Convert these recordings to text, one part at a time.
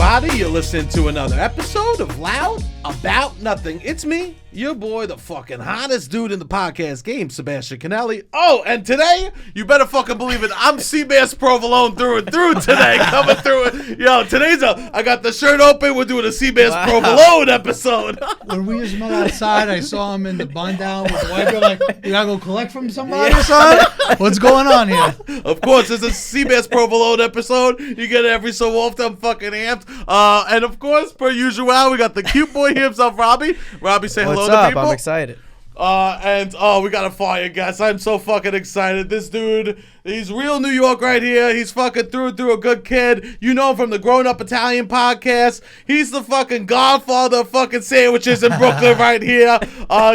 everybody. You're listening to another episode of Loud About Nothing. It's me, your boy, the fucking hottest dude in the podcast game, Sebastian Canelli. Oh, and today, you better fucking believe it, I'm Seabass Provolone through and through today, coming through it. Yo, I got the shirt open, we're doing a Seabass Provolone episode. When we just met outside, I saw him in the bun down with the white girl, like, you gotta go collect from somebody or something? What's going on here? Of course, it's a Seabass Provolone episode. You get it every so often. I'm fucking amped. And of course, per usual, we got the cute boy here himself, Robbie. Robbie, say hello to people. I'm excited. We got a fire guest. I'm so fucking excited. This dude, he's real New York right here. He's fucking through and through a good kid. You know him from the Grown Up Italian podcast. He's the fucking godfather of fucking sandwiches in Brooklyn right here.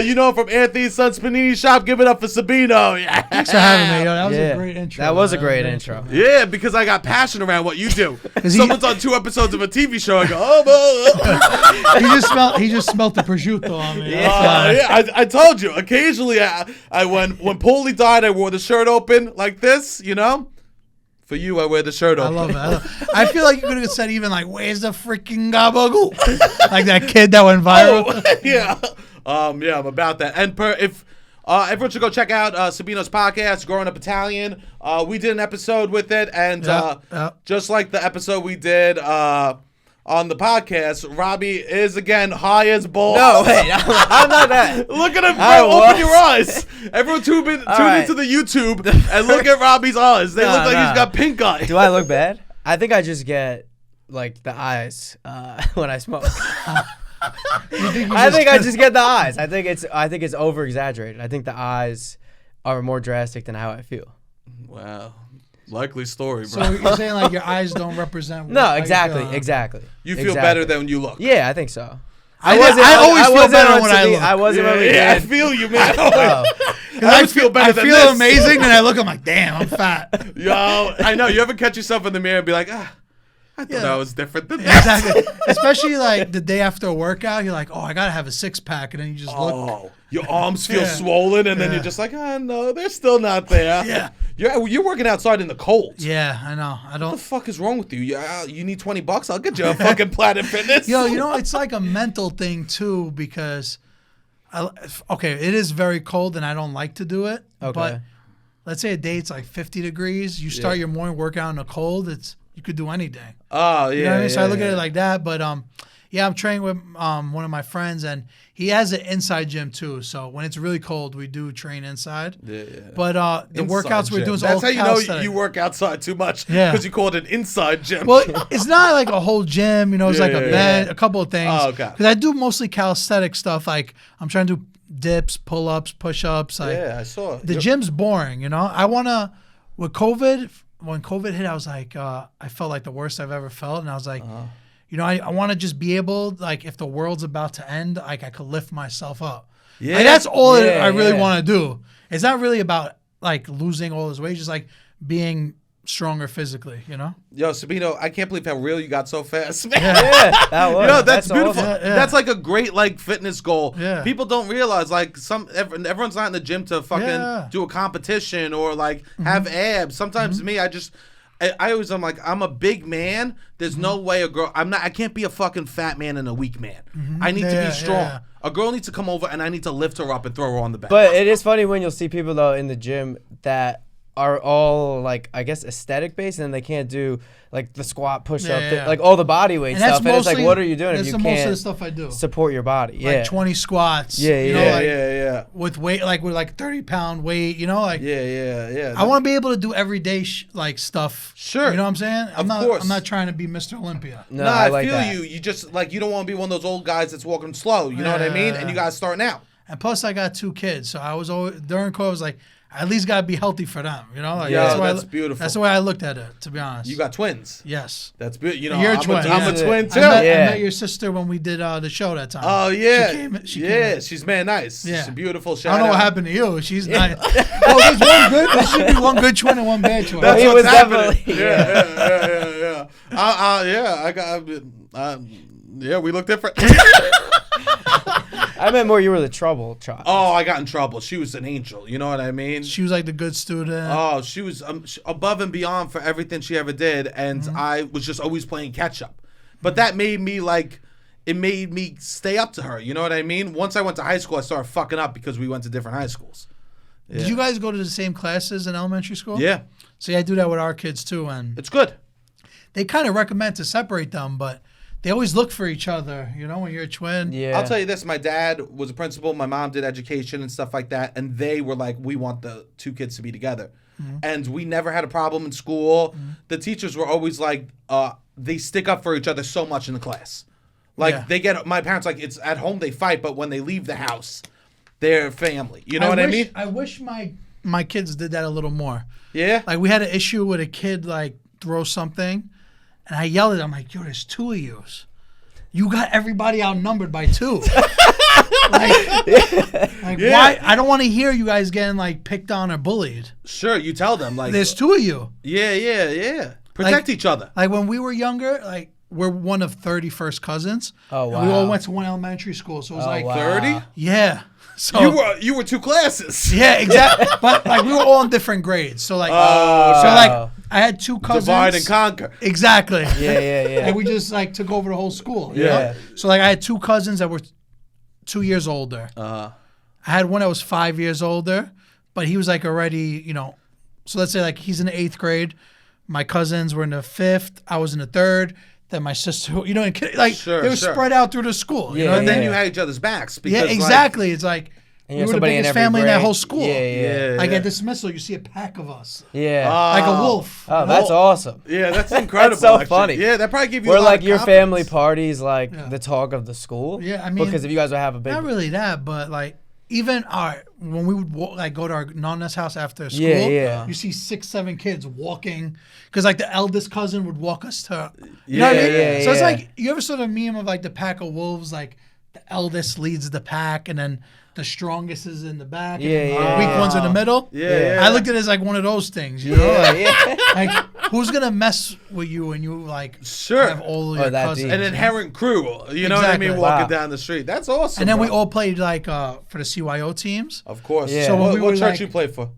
You know him from Anthony's Son's Panini Shop. Give it up for Sabino. Yeah. Thanks for having me, yo. That was a great intro. That was a great intro. Yeah, because I got passion around what you do. Someone's on 2 episodes of a TV show. I go, oh, he just smelled the prosciutto on me. I told you. Occasionally, I when Paulie died, I wore the shirt open like this, you know? For you, I wear the shirt open. I love it. I feel like you could have said even like, where's the freaking gabagool? Like that kid that went viral. I'm about that. And if everyone should go check out Sabino's podcast, Growing Up Italian. We did an episode with it, and just like the episode we did on the podcast, Robbie is again high as balls. No, wait, I'm not that. Look at him, bro. Open your eyes. Everyone tune into the YouTube and look at Robbie's eyes. They look like he's got pink eye. Do I look bad? I think I just get like the eyes when I smoke. I just get the eyes. I think it's over exaggerated. I think the eyes are more drastic than how I feel. Wow. Likely story, bro. So you're saying like your eyes don't represent what, No, exactly. You feel better than when you look. Yeah, I think so. I always feel better when I look. I wasn't really Yeah, I good. feel you, man. I always feel better than I this. feel amazing, and I look, I'm like, damn, I'm fat. Yo, I know. You ever catch yourself in the mirror and be like, I thought I was different than that. Exactly. Especially like the day after a workout, you're like, oh, I gotta have a 6-pack, and then you just look. Oh, your arms feel swollen, and then you're just like, no, they're still not there. Yeah. You're working outside in the cold. Yeah, I know. I What don't. the fuck is wrong with you? You need $20? I'll get you a fucking Planet Fitness. Yo, you know, it's like a mental thing too because, it is very cold and I don't like to do it. Okay. But let's say a day it's like 50 degrees. You start your morning workout in the cold. You could do anything. Oh, yeah. You know what I mean? So I look at it like that. But I'm training with one of my friends and he has an inside gym too. So when it's really cold, we do train inside. Yeah. But the workouts we're doing is all That's how you know you work outside too much. Yeah. Because you call it an inside gym. Well, it's not like a whole gym, you know, it's like a bed, a couple of things. Oh, okay. Because I do mostly calisthenic stuff. Like I'm trying to do dips, pull-ups, push-ups. Like, I saw it. The gym's boring, you know. I want to, with COVID, when COVID hit, I was like, I felt like the worst I've ever felt. And I was like, you know, I want to just be able, like, if the world's about to end, like, I could lift myself up. Yeah. Like, that's all I really want to do. It's not really about, like, losing all this weight, just, like, being stronger physically, you know? Yo, Sabino, I can't believe how real you got so fast, man. Yeah, that was. Yo, that's beautiful. Awesome. That's like a great like fitness goal. Yeah. People don't realize like everyone's not in the gym to fucking do a competition or like have abs. Sometimes me, I'm like, I'm a big man. There's no way a girl. I can't be a fucking fat man and a weak man. I need to be strong. Yeah. A girl needs to come over and I need to lift her up and throw her on the back. But it is funny when you'll see people though in the gym that are all like, I guess, aesthetic based, and they can't do like the squat, push up, like all the body weight stuff. And it's like, what are you doing if you can't most of the stuff I do. Support your body? Like 20 squats. With weight, like with like 30-pound weight, you know, like I want to be able to do everyday stuff. Sure, you know what I'm saying? I'm not trying to be Mr. Olympia. No, I feel you. You just like you don't want to be one of those old guys that's walking slow. You know what I mean? And you gotta start now. And plus, I got 2 kids, so I was always during COVID. I was like, I at least gotta be healthy for them, you know. Like, that's beautiful. That's the way I looked at it, to be honest. You got twins. Yes. That's beautiful. You know, You're a twin. I'm a twin too. I met your sister when we did the show that time. Oh yeah. She came. She's man nice. Yeah. She's a beautiful. I don't know what happened to you. She's nice. Well, there's one good. There should be one good twin and one bad twin. That's what's happening. Yeah. I got. We look different. I meant more you were the trouble child. Oh, I got in trouble. She was an angel. You know what I mean? She was like the good student. Oh, she was above and beyond for everything she ever did. And I was just always playing catch up. But that made me like, it made me stay up to her. You know what I mean? Once I went to high school, I started fucking up because we went to different high schools. Yeah. Did you guys go to the same classes in elementary school? Yeah. See, I do that with our kids too, and It's good. they kind of recommend to separate them, but they always look for each other. You know, when you're a twin. Yeah. I'll tell you this: my dad was a principal, my mom did education and stuff like that, and they were like, "We want the two kids to be together," and we never had a problem in school. The teachers were always like, they stick up for each other so much in the class. Like Yeah. they get my parents like it's at home they fight, but when they leave the house, they're family. You know what I mean? I wish my kids did that a little more. Yeah. Like we had an issue with a kid like throw something, and I yelled at him like, "Yo, there's two of yous. You got everybody outnumbered by two." Yeah. Why? I don't want to hear you guys getting like picked on or bullied. Sure, you tell them like There's two of you. Yeah. Protect each other. Like when we were younger, like we're one of 30 first cousins. Oh, And we all wow. went to one elementary school, so it was Oh, like wow. 30? yeah. So You were two classes. yeah, exactly. But like we were all in different grades, so like Oh, so like I had two cousins. Divide and conquer. Exactly. Yeah. And we just like took over the whole school. you Yeah. know? So like I had two cousins that were 2 years older. I had one that was 5 years older, but he was like already, you know. So let's say like he's in the 8th grade. My cousins were in the 5th. I was in the 3rd. Then my sister, you know, like Sure, they were sure. spread out through the school. You Yeah, know what I And mean? then you had each other's backs. Because, Yeah, like, exactly. It's like And we you have were the somebody in biggest every family in that grade. whole school. Yeah. Like at dismissal, you see a pack of us, Yeah. like a wolf. Oh, that's awesome. Yeah, that's incredible. That's so actually. funny. Yeah, that probably gave you a We're lot like of your confidence. family parties, like Yeah. the talk of the school. Yeah, I mean, because if you guys would have a big, Not really that, but like even when we would like go to our nonna's house after school, Yeah. you see 6, 7 kids walking because like the eldest cousin would walk us to, you know what I mean? Yeah, So it's yeah. like you ever saw the meme of like the pack of wolves, like the eldest leads the pack, and then the strongest is in the back, and then Yeah. the weak ones in the middle. Yeah. I looked at it as like one of those things, you know? yeah. Like who's gonna mess with you when you like Sure. have all of Oh, your that cousins? deep. An inherent crew. You know what I Exactly. mean? Walking Wow. down the street. That's awesome. And then we bro. all played like for the CYO teams. Of course. Yeah. So So when what, we what were, church like- you play for?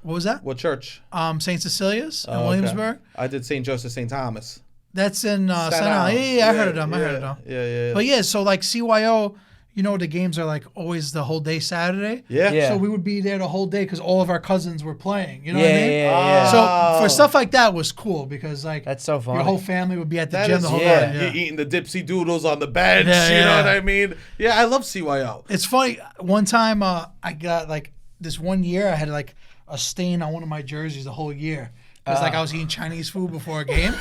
What was that? What church? St. Cecilia's in Oh, okay. Williamsburg. I did St. Joseph, St. Thomas. That's in Staten Staten Island. Island. Yeah, I heard of them. I heard of them. Yeah. But yeah, so like CYO, you know, the games are like always the whole day Saturday. Yeah. So we would be there the whole day because all of our cousins were playing. You know Yeah, what I mean? yeah. So for stuff like that was cool because like That's so funny. your whole family would be at the That gym is the whole yeah. night. You're eating the dipsy doodles on the bench. Yeah, You know yeah. what I mean? Yeah, I love CYO. It's funny. One time I got like this one year I had like a stain on one of my jerseys the whole year. Because like I was eating Chinese food before a game.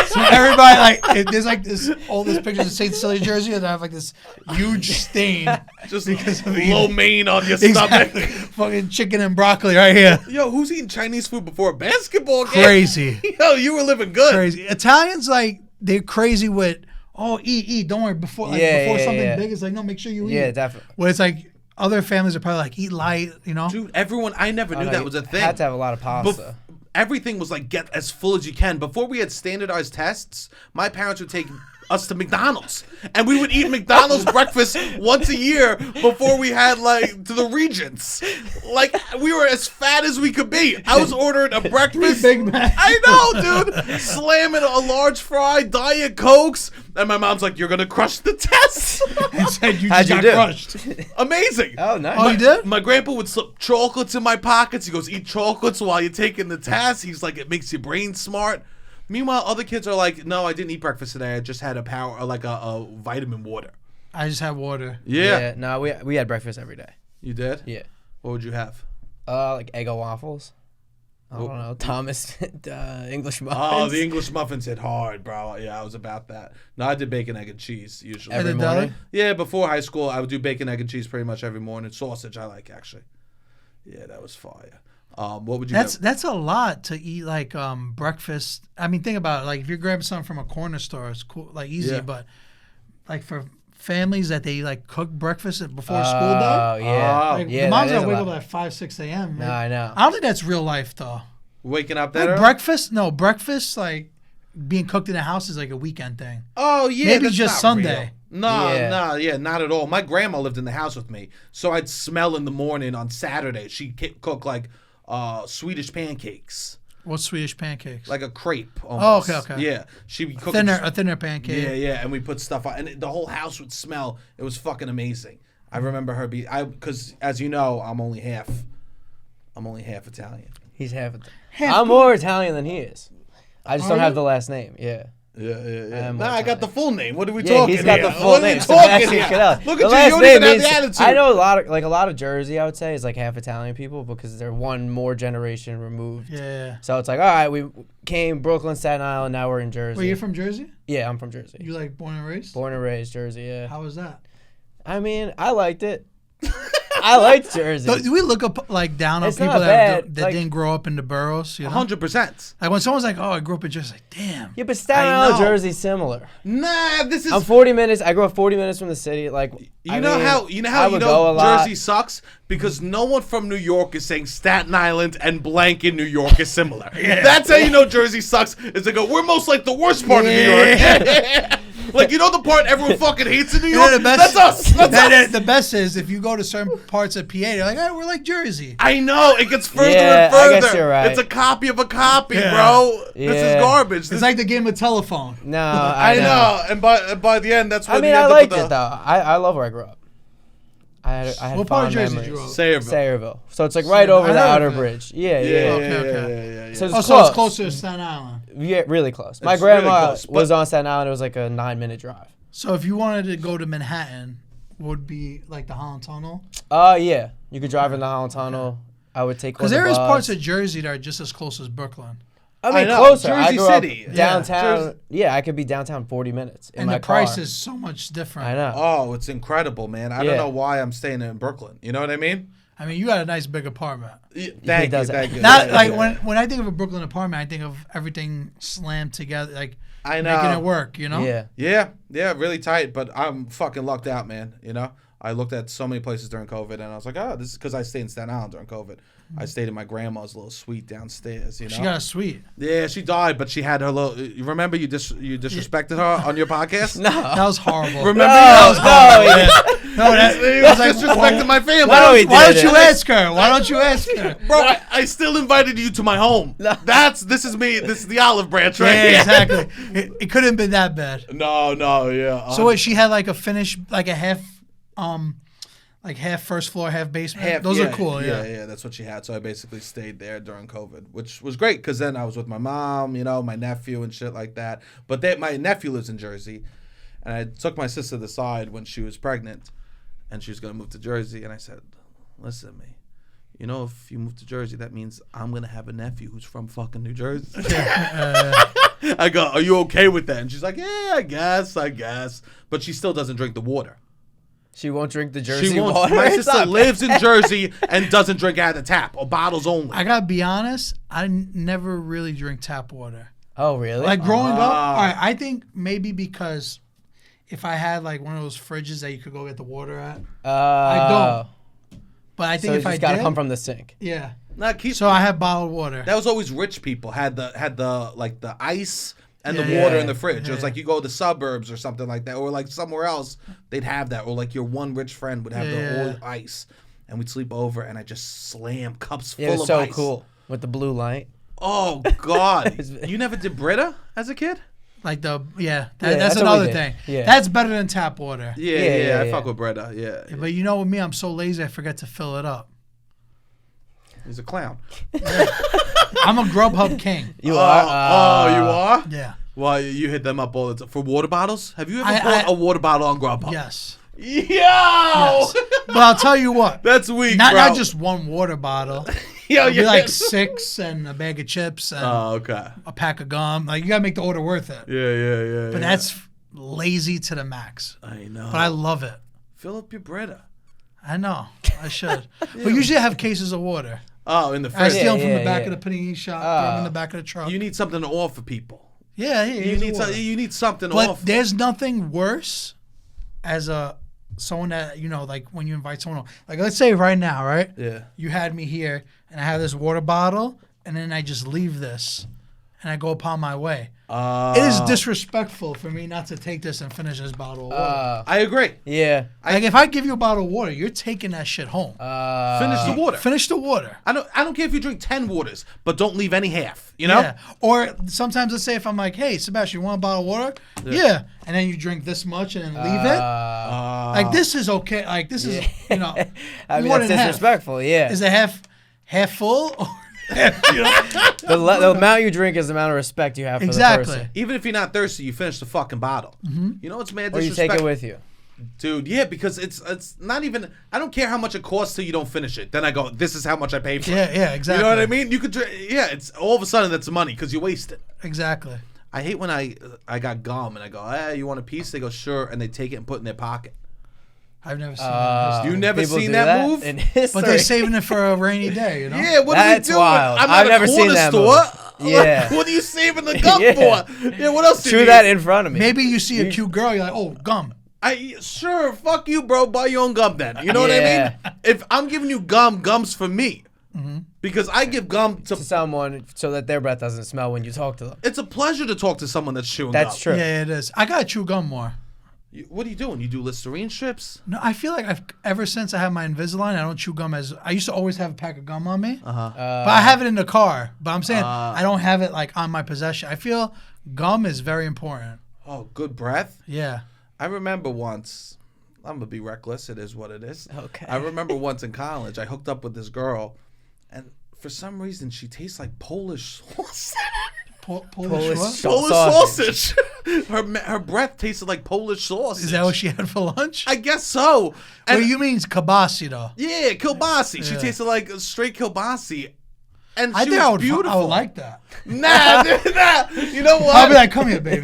So everybody there's like all these pictures of St. Cecilia jersey and I have like this huge stain. Just Because of low eating. main on your Exactly. stomach. Fucking chicken and broccoli right here. Yo, who's eating Chinese food before a basketball game? Crazy. Yo, you were living good. Crazy. Italians like they're crazy with eat, don't worry before Yeah, something yeah. big. It's like no, make sure you eat. Yeah, definitely. Where it's like other families are probably like eat light, you know. Dude, everyone, I never knew that was a thing. Had to have a lot of pasta. Everything was like, get as full as you can. Before we had standardized tests, my parents would take us to McDonald's. And we would eat McDonald's breakfast once a year before we had like to the Regents. Like we were as fat as we could be. I was ordering a breakfast. Big Mac. I know, dude. Slamming a large fry, Diet Cokes. And my mom's like, you're going to crush the test. And said you How'd just you got do? crushed. Amazing. Oh, nice. Oh, you did? My grandpa would slip chocolates in my pockets. He goes, eat chocolates while you're taking the test. He's like, it makes your brain smart. Meanwhile, other kids are like, no, I didn't eat breakfast today. I just had a vitamin water. I just had water. Yeah. No, we had breakfast every day. You did? Yeah. What would you have? Like Eggo waffles. I don't know. Thomas English muffins. Oh, the English muffins hit hard, bro. Yeah, I was about that. No, I did bacon, egg, and cheese usually. At the Every deli? morning? Yeah, before high school, I would do bacon, egg, and cheese pretty much every morning. Sausage, I like, actually. Yeah, that was fire. What would you That's a lot to eat like breakfast. I mean, think about it. Like if you're grabbing something from a corner store, it's cool, like easy. Yeah. But like for families that they like cook breakfast before school Oh, day, yeah. like Yeah, the moms that is that a wake lot. up at 5, 6 a.m. No, I know. I don't think that's real life though. waking up that Like early? breakfast, no breakfast. Like being cooked in the house is like a weekend thing. Oh yeah, Maybe that's just not Sunday. real. No, Yeah. not at all. My grandma lived in the house with me, so I'd smell in the morning on Saturday. She'd cook like Swedish pancakes. What's Swedish pancakes? Like a crepe. Almost. Oh, okay. Yeah, she cooked A thinner pancake. Yeah, and we put stuff on, and the whole house would smell. It was fucking amazing. I remember her because as you know, I'm only half Italian. He's half. I'm more Italian than he is. I just don't have the last name. Yeah. Yeah. Nah, I got the full name. What are we Yeah, talking he's got here? the full What are name. we talking Sebastian here? Canelli. Look The at you. last You don't even name have the means- attitude. I know a lot of Jersey. I would say is like half Italian people because they're one more generation removed. Yeah. So it's like, all right, we came Brooklyn, Staten Island. Now we're in Jersey. Wait, you're from Jersey? Yeah, I'm from Jersey. You like born and raised? Born and raised Jersey. Yeah. How was that? I mean, I liked it. I liked Jersey. Do we look up like down on It's people not that bad, like- didn't grow up in the boroughs? You know? 100%. Like when someone's like, "Oh, I grew up in Jersey," like, damn. Yeah, but Staten I Island, know. Jersey's similar. Nah, this is. I'm 40 minutes. I grew up 40 minutes from the city. Like, You know how I would go a lot. Jersey sucks because no one from New York is saying Staten Island and blank in New York is similar. That's how you know Jersey sucks. Is they go, we're most like the worst part of New York. Like, you know the part everyone fucking hates in New York? The best, That's us. That's us. The best is if you go to certain parts of PA, they're like, "Hey, we're like Jersey." I know. It gets further Yeah, and I further. guess you're right. It's a copy of a copy, Yeah. bro. This is Yeah. garbage. It's like the game of telephone. No, I know. And by the end, that's when I mean, you I end liked up with it though. I love where I grew up. I had What part of fond Jersey memories. did you grow up? Sayreville. Sayreville. So it's like right over I the know outer of it. bridge. Yeah. Okay. So it's Oh, close. so it's closer to Staten Island. Yeah, really close. My It's really grandma close, but- was on Staten Island. It was like a 9-minute drive. So if you wanted to go to Manhattan, would be like the Holland Tunnel? Yeah. You could drive in the Holland Tunnel. I would take Because one of there the is bus. parts of Jersey that are just as close as Brooklyn, I mean, I know, closer. I Jersey grew City. up Yeah, downtown. Jersey. Yeah, I could be downtown 40 minutes in and my the price car. is so much different. I know. Oh, it's incredible, man. I don't Yeah. know why I'm staying in Brooklyn. You know what I mean? I mean, you got a nice big apartment. Thank does you. it. Thank you. Not Yeah, like yeah. when I think of a Brooklyn apartment, I think of everything slammed together, like I know. making it work. You know? Yeah. Yeah, really tight, but I'm fucking lucked out, man. You know, I looked at so many places during COVID, and I was like, oh, this is because I stayed in Staten Island during COVID. I stayed in my grandma's little suite downstairs. You know, She got a suite. yeah, she died, but she had her little. You remember you disrespected her on your podcast? No. That was horrible. Remember? No, No, You disrespected my family. No, he Why don't didn't. you ask her? Why don't you ask her? Bro, I still invited you to my home. This is me. This is the olive branch right Yeah, here. exactly. It couldn't have been that bad. No, yeah. So wait, she had like a finish, like a half, like half first floor, half basement. Those are cool. Yeah. That's what she had. So I basically stayed there during COVID, which was great because then I was with my mom, you know, my nephew and shit like that. But my nephew lives in Jersey, and I took my sister to the side when she was pregnant, and she was gonna move to Jersey, and I said, "Listen to me. You know, if you move to Jersey, that means I'm gonna have a nephew who's from fucking New Jersey." I go, "Are you okay with that?" And she's like, "Yeah, I guess." But she still doesn't drink the water. She won't drink the Jersey She won't. water. My It's sister not lives in Jersey and doesn't drink out of the tap or bottles only. I gotta be honest. Never really drink tap water. Oh, really? Like growing up, all right, I think maybe because if I had like one of those fridges that you could go get the water at, I don't. But I think So if it's I gotta did, come from the sink. yeah. Nah, keep, So I have bottled water. that was always rich people had the like the ice and the Yeah, water yeah, in the fridge. It was yeah. like you go to the suburbs or something like that, or like somewhere else they'd have that, or like your one rich friend would have the Yeah. whole ice, and we'd sleep over, and I just slam cups Yeah, full it was of so ice. cool with the blue light. Oh God, you never did Brita as a kid? Like that's Yeah, that's what we another did. thing. Yeah. That's better than tap water. Yeah, I yeah. fuck with Brita. Yeah, But you know, with me, I'm so lazy, I forget to fill it up. he's a clown. I'm a Grubhub king. You Oh, are. you are? Yeah. Well, you hit them up all the time for water bottles. Have you ever I- bought a water bottle on Grubhub? Yes. Yo, Yes. But I'll tell you what. that's weak, Not bro. just one water bottle. Yo, It'll be you like 6 and a bag of chips and Oh, okay. a pack of gum. Like you gotta make the order worth it. Yeah. But that's lazy to the max. I know. But I love it. Fill up your Brita. I know. I should. But usually I have cases of water. Oh, in the I fridge. steal them from yeah, the back yeah. of the panini shop, throw them in the back of the truck. You need something to offer people. Yeah, You need something to But offer. there's nothing worse as someone that, you know, like when you invite someone, like let's say right now, right? Yeah. You had me here and I have this water bottle and then I just leave this and I go upon my way. It is disrespectful for me not to take this and finish this bottle of water. I agree. Yeah. Like if I give you a bottle of water, you're taking that shit home. Finish the water. Finish the water. I don't care if you drink 10 waters, but don't leave any half. You know? Yeah. Or sometimes let's say if I'm like, hey, Sebastian, you want a bottle of water? Yeah. And then you drink this much and then leave it. Like this is okay. Like this is, you know, I mean, more that's than half. disrespectful. Yeah. Is it half full? Or you know? The amount you drink is the amount of respect you have for the person. Even if you're not thirsty, you finish the fucking bottle. You know what's mad Or you disrespect? take it with you. Dude, yeah, because it's not even. I don't care how much it costs till you don't finish it. Then I go, this is how much I paid for it. Yeah, exactly. You know what I mean? You could, it's all of a sudden that's money because you waste it. Exactly. I hate when I got gum and I go, hey, you want a piece? They go, sure, and they take it and put it in their pocket. I've never seen that. You never People seen do that move? in history. But they're saving it for a rainy day, you know? Yeah, what That's are we doing? wild. I'm I've at a never seen corner that store. move. Yeah. What are you saving the gum Yeah. for? Yeah, what else? Chew that in front of me. Maybe you see a cute girl, you're like, oh, gum. Sure, fuck you, bro. Buy your own gum then. You know what I Yeah. mean? If I'm giving you gum, gum's for me. Because I give gum to. to someone so that their breath doesn't smell when you talk to them. It's a pleasure to talk to someone that's chewing gum. That's true. Yeah, it is. I gotta chew gum more. What are you doing? You do Listerine strips? No, I feel like ever since I have my Invisalign, I don't chew gum as I used to always have a pack of gum on me. But I have it in the car. But I'm saying I don't have it like on my possession. I feel gum is very important. Oh, good breath. Yeah. I remember once. I'm gonna be reckless. It is what it is. Okay. I remember once in college, I hooked up with this girl, and for some reason, she tastes like Polish sauce. Polish what? Polish sausage. her breath tasted like Polish sausage. Is that what she had for lunch? I guess so. And Well, you mean kielbasi though? yeah, kielbasi. She Yeah. tasted like a straight kielbasi. And I she think was I would beautiful. like that. Nah, dude, nah. You know what? I'll be like, come here, baby.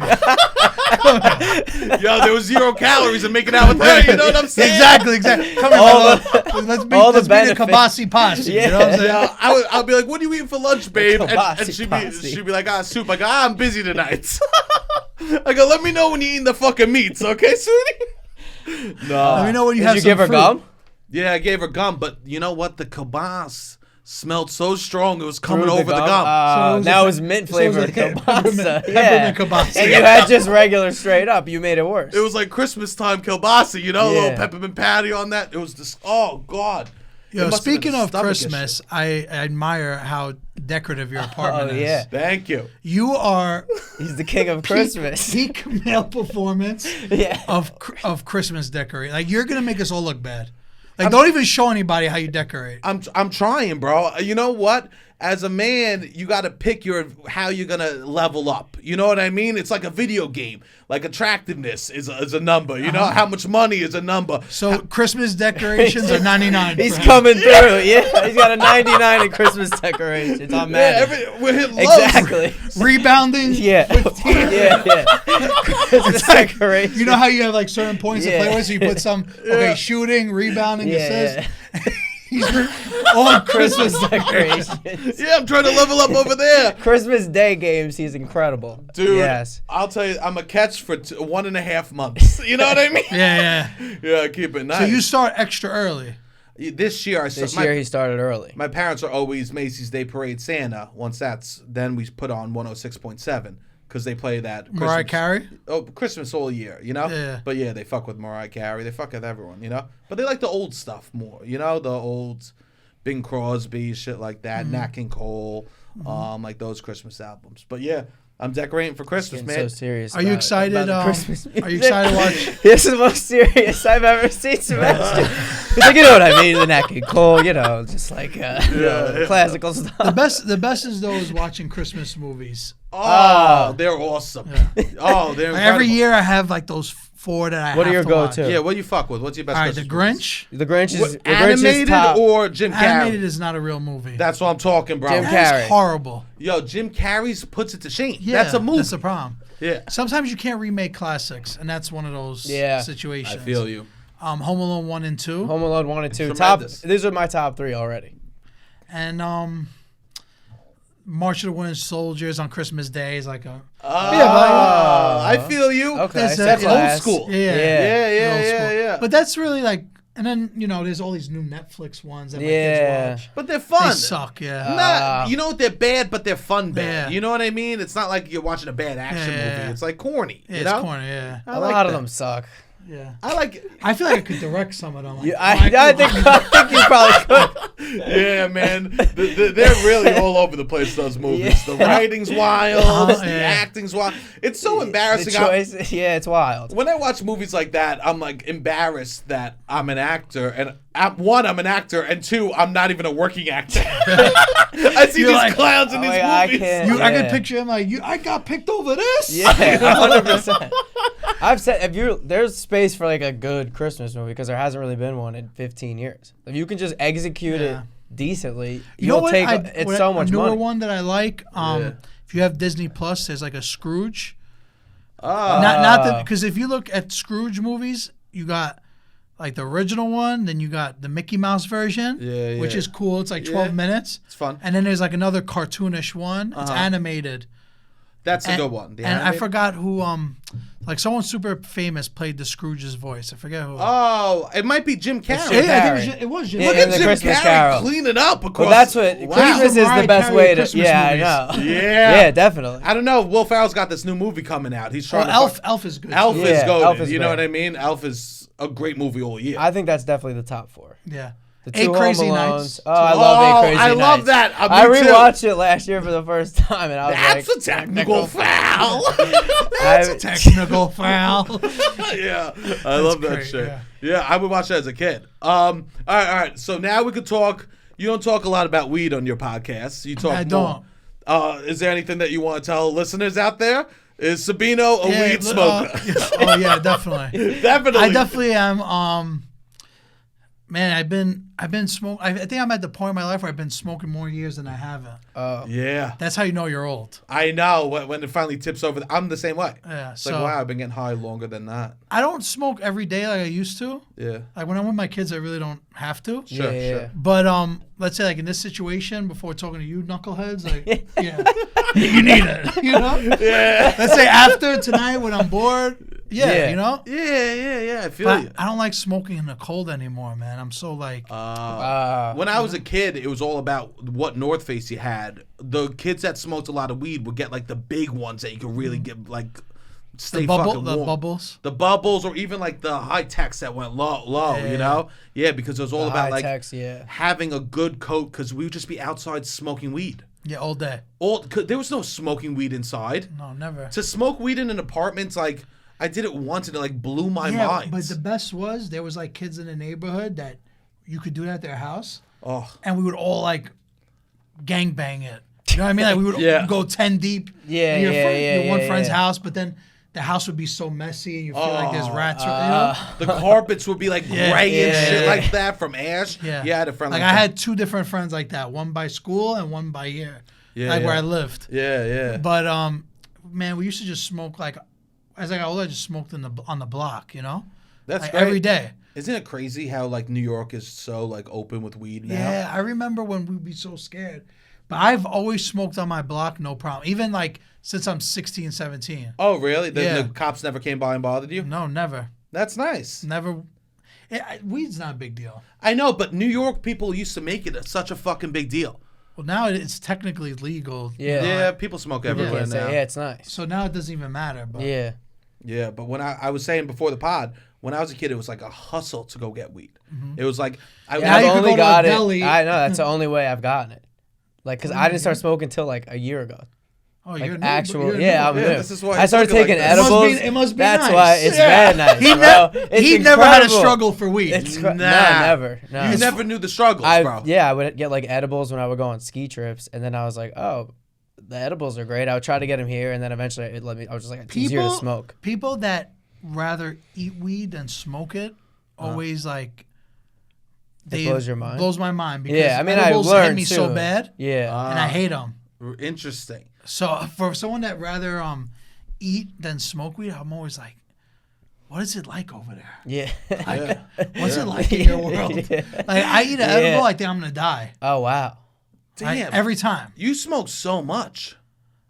Yo, there was 0 calories in making out with her. You know what I'm saying? Exactly. Come here, All brother. Let's be all the let's be the benefits. kielbasi posse. You know what I'm saying? Yeah, I'll be like, what are you eating for lunch, babe? And Kielbasi she'd posse. be like, soup. I go, I'm busy tonight. I go, let me know when you're eating the fucking meats, okay, sweetie? No. Let me know when you Did have you some give her fruit. gum? Yeah, I gave her gum, but you know what? The kielbasa smelled so strong it was coming Through over the gum. So it was now like- it was mint so it was flavored like kielbasa. peppermint kielbasa. And you had just regular straight up. You made it worse. It was like Christmas time kielbasa, you know, a little Yeah. peppermint patty on that. It was just, oh, God. It Yo, must have been speaking a of stomach Christmas, issue. I admire how decorative your apartment Oh, is. yeah. Thank you. You are He's the king of Christmas. peak male performance Yeah. of Christmas decorating. Like you're gonna make us all look bad. Like don't even show anybody how you decorate. I'm trying, bro. You know what? As a man, you got to pick how you're gonna level up. You know what I mean? It's like a video game. Like attractiveness is a number. You know how much money is a number. So Christmas decorations are 99. He's for him. coming through. Yeah, he's got a 99 in Christmas decorations. I'm mad. We're hitting lows. Exactly. Rebounding. Yeah. Yeah. Christmas decorations. You know how you have like certain points to Yeah. play with, so you put some shooting, rebounding, Yeah, assist. yeah. All Christmas Christmas. decorations. Yeah, I'm trying to level up over there. Christmas Day games, he's incredible. Dude, Yes. I'll tell you, I'm a catch for 1.5 months. You know what I mean? Yeah. Yeah, keep it nice. So you start extra early. This year, This year he started early. my parents are always Macy's Day Parade Santa. Once then we put on 106.7 because they play that. Mariah Christmas- Carey. Oh, Christmas all year, you know? Yeah. But yeah, they fuck with Mariah Carey. They fuck with everyone, you know? But they like the old stuff more, you know? The old Bing Crosby, shit like that, Nat King Cole, like those Christmas albums. But yeah, I'm decorating for Christmas, Getting man. so serious. Are you about- excited? about the Christmas Are you music. excited to watch? This is the most serious I've ever seen Sebastian. He's like, you know what I mean? The Nat King Cole, you know, just like classical stuff. The best is those watching Christmas movies. Oh, they're awesome. Oh, they're Like, incredible. every year I have like those 4 that I What are have your to go-to? watch. Yeah, what do you fuck with? What's your best All right, The Christmas movies? Grinch. The Grinch is What, the Grinch animated is top. or Jim Carrey? Animated is not a real movie. That's what I'm talking, bro. Jim That Carrey. is horrible. Yo, Jim Carrey's puts it to shame. Yeah, That's a movie. That's the problem. Yeah. Sometimes you can't remake classics, and that's one of those Yeah. situations. I feel you. Home Alone 1 and 2, Home Alone 1 and 2. Tremendous. These are my top 3 already. and March of the Winter Soldiers on Christmas Day is like a I feel you. Okay. That's so old class. school. yeah. Yeah. Yeah, Old school. yeah. But that's really like And then, there's all these new Netflix ones that my kids watch. But they're fun. They suck, yeah. They're bad, but they're fun bad. Yeah. You know what I mean? It's not like you're watching a bad action movie. It's like corny. Yeah, you know? it's corny, yeah. A lot of them suck. Yeah. I feel like I could direct some of them. Like, I think you probably could. Yeah, man. They're really all over the place, those movies. The writing's wild. The acting's wild. It's so embarrassing. The choice, it's wild. When I watch movies like that, I'm like embarrassed that I'm an actor. And I'm an actor. And two, I'm not even a working actor. I see these clowns in these movies. I can picture him like, I got picked over this. Yeah, 100%. I've said, there's space for like a good Christmas movie because there hasn't really been one in 15 years. If you can just execute it decently, you'll take it's so much money. A newer one that I like, if you have Disney Plus, there's like a Scrooge. Because if you look at Scrooge movies, you got like the original one, then you got the Mickey Mouse version, which is cool. It's like 12 minutes. It's fun. And then there's like another cartoonish one. It's animated. That's a good one. And I forgot who, like someone super famous played the Scrooge's voice. I forget who. Oh, it might be Jim Carrey. I think it was Jim Carrey. Look at Jim Carrey cleaning up across. Well, that's what Christmas is the best way to. I know. Yeah, definitely. I don't know. Will Ferrell's got this new movie coming out. He's trying. Elf is good. Elf is good. You know what I mean? Elf is a great movie all year. I think that's definitely the top 4. Yeah. The 2 Crazy Home Nights. Alones. Oh, I love 8 Crazy Nights. I love that. I rewatched it last year for the first time, and I was that's like, a technical foul. That's a technical foul. Yeah, I love that shit. Yeah, I would watch that as a kid. All right. So now we could talk. You don't talk a lot about weed on your podcast. You talk I more. don't. Is there anything that you want to tell listeners out there? Is Sabino a weed smoker? Yeah, definitely. Definitely. I definitely am. Man, I've been smoking. I think I'm at the point in my life where I've been smoking more years than I haven't. Yeah. That's how you know you're old. I know. When it finally tips over, I'm the same way. Yeah. It's like, wow, I've been getting high longer than that. I don't smoke every day like I used to. Yeah. Like when I'm with my kids, I really don't have to. Sure. But let's say like in this situation, before talking to you knuckleheads, like you need it. You know? Yeah. Let's say after tonight when I'm bored. Yeah, you know? Yeah, I feel you. I don't like smoking in the cold anymore, man. I'm so like... when I was a kid, it was all about what North Face you had. The kids that smoked a lot of weed would get like the big ones that you could really get like... Stay fucking warm. The bubbles? The bubbles, or even like the high techs that went low, you know? Yeah, because it was all about like having a good coat, because we would just be outside smoking weed. Yeah, all day. There was no smoking weed inside. No, never. To smoke weed in an apartment's like... I did it once and it like blew my mind. But the best was there was like kids in the neighborhood that you could do it at their house. Oh. And we would all like gangbang it. You know what I mean? Like we would go 10 deep in your one friend's house, but then the house would be so messy and you feel like there's rats. You know? The carpets would be like gray and shit like that from ash. Yeah. I had a friend like I had 2 different friends like that, one by school and one by here. Where I lived. Yeah. But man, we used to just smoke like as I got older, I just smoked on the block, you know? That's like great. Every day. Isn't it crazy how like New York is so like open with weed now? Yeah, I remember when we'd be so scared. But I've always smoked on my block, no problem. Even like since I'm 16, 17. Oh, really? The cops never came by and bothered you? No, never. That's nice. Never. Weed's not a big deal. I know, but New York people used to make it such a fucking big deal. Well, now it's technically legal. Yeah, people smoke everywhere now. Yeah, it's nice. So now it doesn't even matter. But Yeah, but when I was saying before the pod, when I was a kid, it was like a hustle to go get weed. Mm-hmm. It was like I've only got it. I know that's the only way I've gotten it. Like, cause I didn't start smoking until like a year ago. Oh, like you're actual, new. I'm new. This is why I started taking edibles. It must be that's nice. why it's very nice. He never had a struggle for weed. No, never. No. You never knew the struggles, bro. Yeah, I would get like edibles when I would go on ski trips, and then I was like, oh, the edibles are great. I would try to get them here, and then eventually it let me. I was just like, it's easier to smoke. People that rather eat weed than smoke it always like. It blows your mind. Blows my mind because I mean, edibles I learned hit me too. so bad. Yeah, and I hate them. Interesting. So for someone that rather eat than smoke weed, I'm always like, what is it like over there? Yeah. Like, what's it like in your world? Like I eat an edible, I think I'm gonna die. Oh wow. Damn. Like, every time. You smoke so much.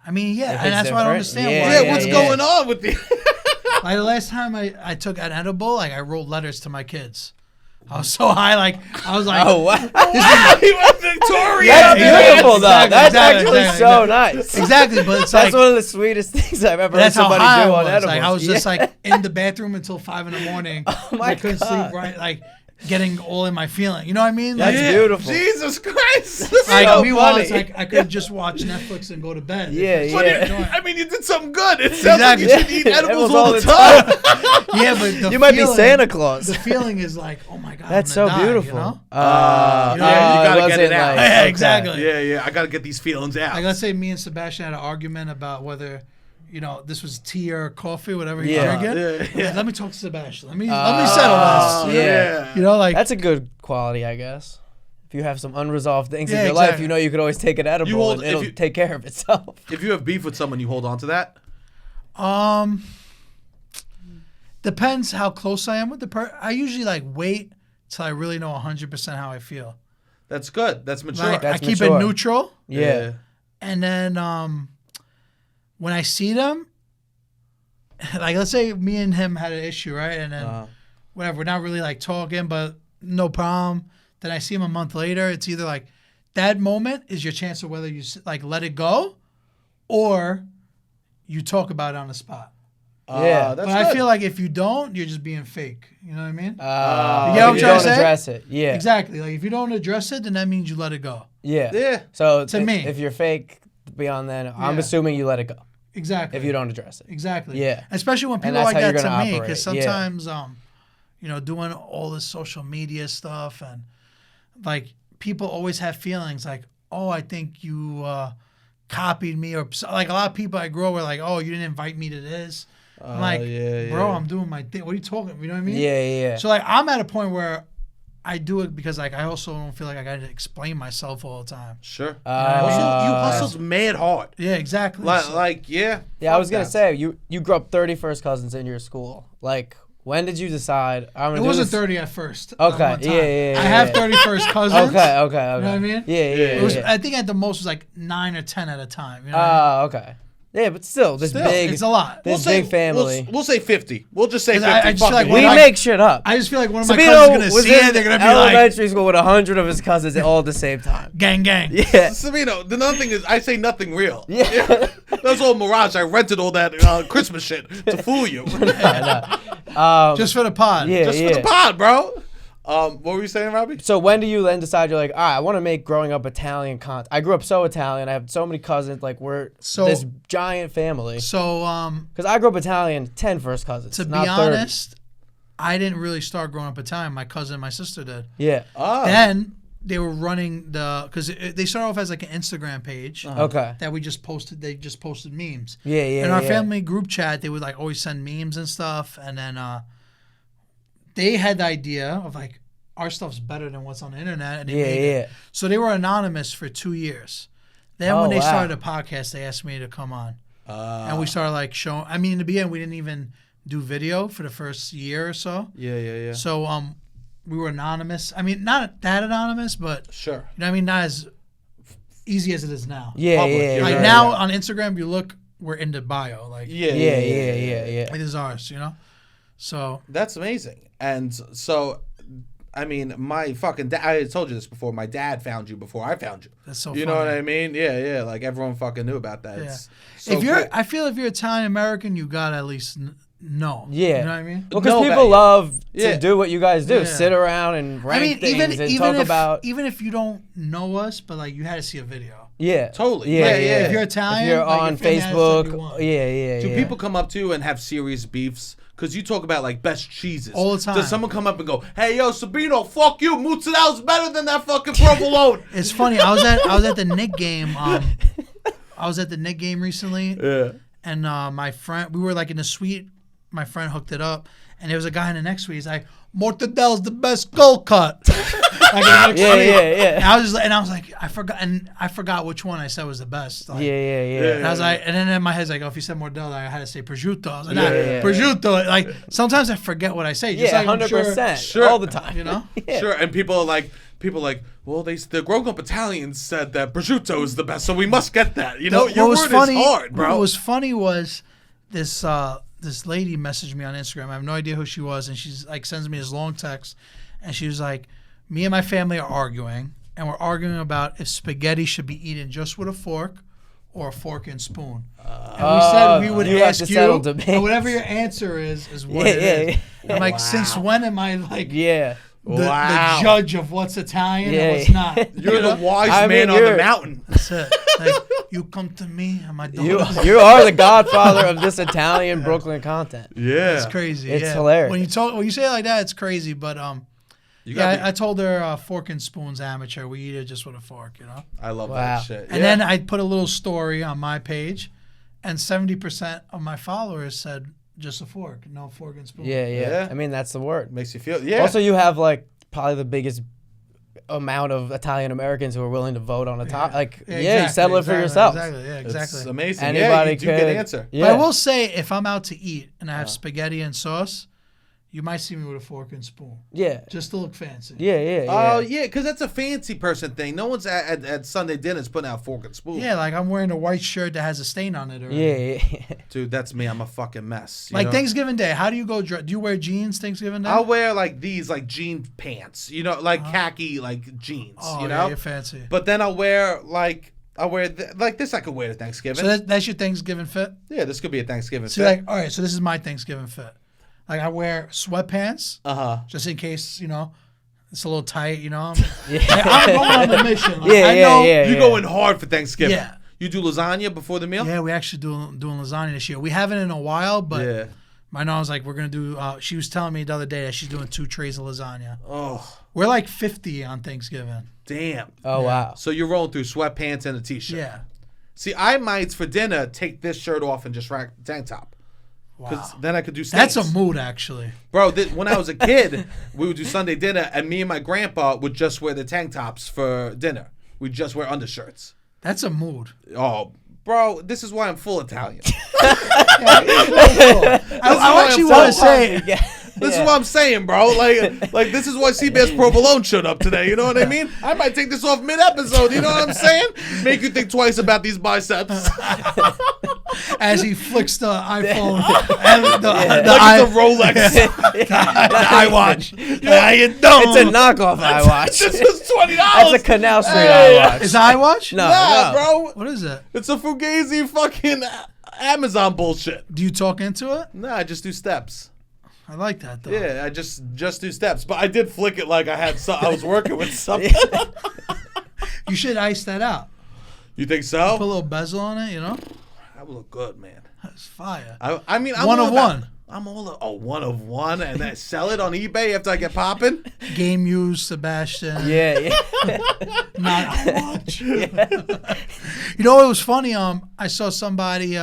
I mean, and that's why I don't understand why. What's going on with you? Like the last time I took an edible, like I wrote letters to my kids. I was so high, like I was like, Oh wow. He went Victoria. That's Yeah, beautiful, though. exactly, That's exactly, actually so nice. Exactly, but it's That's like one of the sweetest things I've ever heard that's how somebody high I do on was. edibles. Like I was just Yeah. like in the bathroom until 5 a.m. Oh my I couldn't God. sleep right, like getting all in my feeling. You know what I mean? That's Like, beautiful. Jesus Christ. like so meanwhile, funny. it's like I could just watch Netflix and go to bed. Yeah, But yeah. I mean, you did something good. It sounds like you Exactly. should eat edibles Edibles all the time. Yeah, but the You might be feeling- Santa Claus. The feeling is like, oh my god, That's I'm so gonna die, beautiful. You know? Yeah, you know, gotta it get it wasn't out. Yeah, okay. exactly. Yeah, I gotta get these feelings out. Like let's say me and Sebastian had an argument about whether, you know, this was tea or coffee, whatever he's Yeah. drinking. Yeah. Let me talk to Sebastian. Let me settle this. Yeah. You know, like That's a good quality, I guess. If you have some unresolved things Yeah, in your life, exactly. you know you could always take an edible hold- and if it'll you- take care of itself. If you have beef with someone, you hold on to that. Depends how close I am with the person. I usually like wait till I really know 100% how I feel. That's good. That's mature. Like That's I keep mature. it neutral, Yeah. and then when I see them, like let's say me and him had an issue, right? And then whatever, we're not really like talking, but no problem. Then I see him a month later. It's either like that moment is your chance of whether you like let it go, or you talk about it on the spot. Yeah. that's But I good. feel like if you don't, you're just being fake. You know what I mean? You get what I'm you trying don't to say? address it. Yeah. Exactly. Like if you don't address it, then that means you let it go. Yeah. Yeah. So To me. if you're fake beyond then, I'm Yeah. assuming you let it go Exactly. if you don't address it. Exactly. Yeah. Especially when people that's like how that you're to gonna me, operate. because Yeah. sometimes, you know, doing all this social media stuff and like people always have feelings like, oh, I think you copied me, or like a lot of people I grew up with like, oh, you didn't invite me to this. I'm like, yeah, bro, yeah. I'm doing my thing. What are you talking? You know what I mean? Yeah. So like I'm at a point where I do it because like I also don't feel like I got to explain myself all the time. Sure. I mean? Also, you hustled mad hard. Yeah, exactly. Like, yeah. Yeah, I was fuck gonna that. say you grew up 31st cousins in your school. Like, when did you decide I'm gonna It do wasn't this? 30 at first. Okay, one time. yeah. I have 31st cousins. Okay. You know what I mean? Yeah. It was, yeah. I think at the most was like 9 or 10 at a time. You know what I mean? Okay. Yeah, but still, this Still, big, It's a lot. this big family. We'll say 50. We'll just say 'Cause 50. I just Fuck feel like it. when we I- make shit up. I just feel like one of my Sabino cousins is going to was see it. in They're going to be like, elementary school with 100 of his cousins all at the same time. gang, gang. Yeah. Sabino, the other thing is, I say nothing real. Yeah. That's all mirage. I rented all that Christmas shit to fool you. Just for the pod. Yeah, Just for the pod, bro. What were you saying, Robbie? So when do you then decide you're like, all right, I want to make growing up Italian content? I grew up so Italian. I have so many cousins. Like we're So- this giant family. So, Because I grew up Italian, 10 first cousins. to be not 30. honest, I didn't really start growing up Italian. My cousin and my sister did. Yeah. Oh. Then they were running because they started off as like an Instagram page Okay. that we just posted. They just posted memes. Yeah. In our family group chat, they would like always send memes and stuff, and then they had the idea of like our stuff's better than what's on the internet, and they made it. So they were anonymous for 2 years. Then when they wow. started a podcast, they asked me to come on, and we started like showing. I mean, in the beginning, we didn't even do video for the first year or so. Yeah. So we were anonymous. I mean, not that anonymous, but Sure. you know what I mean, not as easy as it is now. Yeah. Public, Yeah. you're Like right. now on Instagram, you look, we're in the bio. Like Yeah. Yeah. it is ours, you know. So That's amazing. And so, I mean, my fucking dad, I told you this before, my dad found you before I found you. that's so. You funny. know what I mean? Yeah. Like everyone fucking knew about that. Yeah. It's so If you're, cool. I feel if you're Italian American, you gotta at least know. Yeah. You know what I mean? Well, because No, people but- love Yeah. to do what you guys do, Yeah. sit around and rank I mean, things and talk if, about. even if you don't know us, but like you had to see a video. Yeah. Totally. Yeah. Yeah, Yeah. If you're Italian, If you're like, on your family has Facebook, something you want. yeah. Do people come up to you and have serious beefs? Because you talk about like best cheeses. All the time. Does someone come up and go, hey, yo, Sabino, fuck you. Mozzarella's better than that fucking provolone. It's funny. I was at the Nick game. I was at the Nick game recently, Yeah. and my friend, we were like in the suite. My friend hooked it up, and there was a guy in the next suite. He's like, "Mortadella's the best gold cut." Like in the next suite. Yeah. And I was like, I forgot which one I said was the best. Like, Yeah. And I was like, and then in my head's like, oh, if you said Mortadella, I had to say prosciutto. I was like, nah, Yeah. prosciutto. Like sometimes I forget what I say. Just Yeah, like I'm sure, 100%. Sure. All the time. You know? Yeah. Sure. And people are like, well, the grown-up Italians said that prosciutto is the best, so we must get that. You know, your word is hard, bro. What was funny was this lady messaged me on Instagram. I have no idea who she was, and she's like sends me this long text, and she was like, me and my family are arguing, and we're arguing about if spaghetti should be eaten just with a fork or a fork and spoon. And we said we would ask you, and whatever your answer is what it is. I'm like, since when am I like the judge of what's Italian and what's not? You're the wise man on the mountain. That's it. Like, you come to me and my daughter. You are the godfather of this Italian Brooklyn content. Yeah. It's crazy. It's hilarious. When you say it like that, it's crazy. But I told her fork and spoon's amateur. We eat it just with a fork, you know? I love that shit. And then I put a little story on my page, and 70% of my followers said just a fork, no fork and spoon. Yeah. I mean, that's the word. Makes you feel, Also, you have, like, probably the biggest amount of Italian Americans who are willing to vote on a top. Like, you settle it for yourself. Exactly. It's amazing. Anybody you do get an answer. But I will say, if I'm out to eat and I have spaghetti and sauce, you might see me with a fork and spoon. Yeah. Just to look fancy. Yeah. Oh, yeah, because that's a fancy person thing. No one's at Sunday dinners putting out fork and spoon. Yeah, like I'm wearing a white shirt that has a stain on it already. Yeah. Dude, that's me. I'm a fucking mess. Like Thanksgiving Day, how do you go? Do you wear jeans Thanksgiving Day? I'll wear like these like jean pants, like khaki like jeans, Oh, yeah, you're fancy. But then I'll wear like this I could wear to Thanksgiving. So that's your Thanksgiving fit? Yeah, this could be a Thanksgiving fit. Like, all right, so this is my Thanksgiving fit. Like I wear sweatpants, just in case, it's a little tight, I'm going on a mission. Like, You're going hard for Thanksgiving. Yeah. You do lasagna before the meal? Yeah, we actually doing lasagna this year. We haven't in a while, but my mom was like, we're going to do, she was telling me the other day that she's doing 2 trays of lasagna. Oh. We're like 50 on Thanksgiving. Damn. Oh, wow. So you're rolling through sweatpants and a t-shirt. Yeah. See, I might, for dinner, take this shirt off and just rack the tank top. Because then I could do stains. That's a mood, actually. Bro, when I was a kid, we would do Sunday dinner, and me and my grandpa would just wear the tank tops for dinner. We'd just wear undershirts. That's a mood. Oh, bro, this is why I'm full Italian. I actually want to say... This is what I'm saying, bro. Like this is why CBS Provolone showed up today. You know what I mean? I might take this off mid-episode. You know what I'm saying? Make you think twice about these biceps. As he flicks the iPhone and the Rolex, the iWatch. How you doing? It's a knockoff iWatch. This is $20. That's a Canal Street iWatch. Is it iWatch? No, bro. What is it? It's a Fugazi fucking Amazon bullshit. Do you talk into it? No, I just do steps. I like that though. Yeah, I just do steps, but I did flick it like I was working with something. You should ice that out. You think so? Put a little bezel on it, That would look good, man. That's fire. I mean, I'm one of one. I'm all one of one, and then sell it on eBay after I get popping. Game used Sebastian. Yeah. Not iWatch. Yeah. It was funny. I saw somebody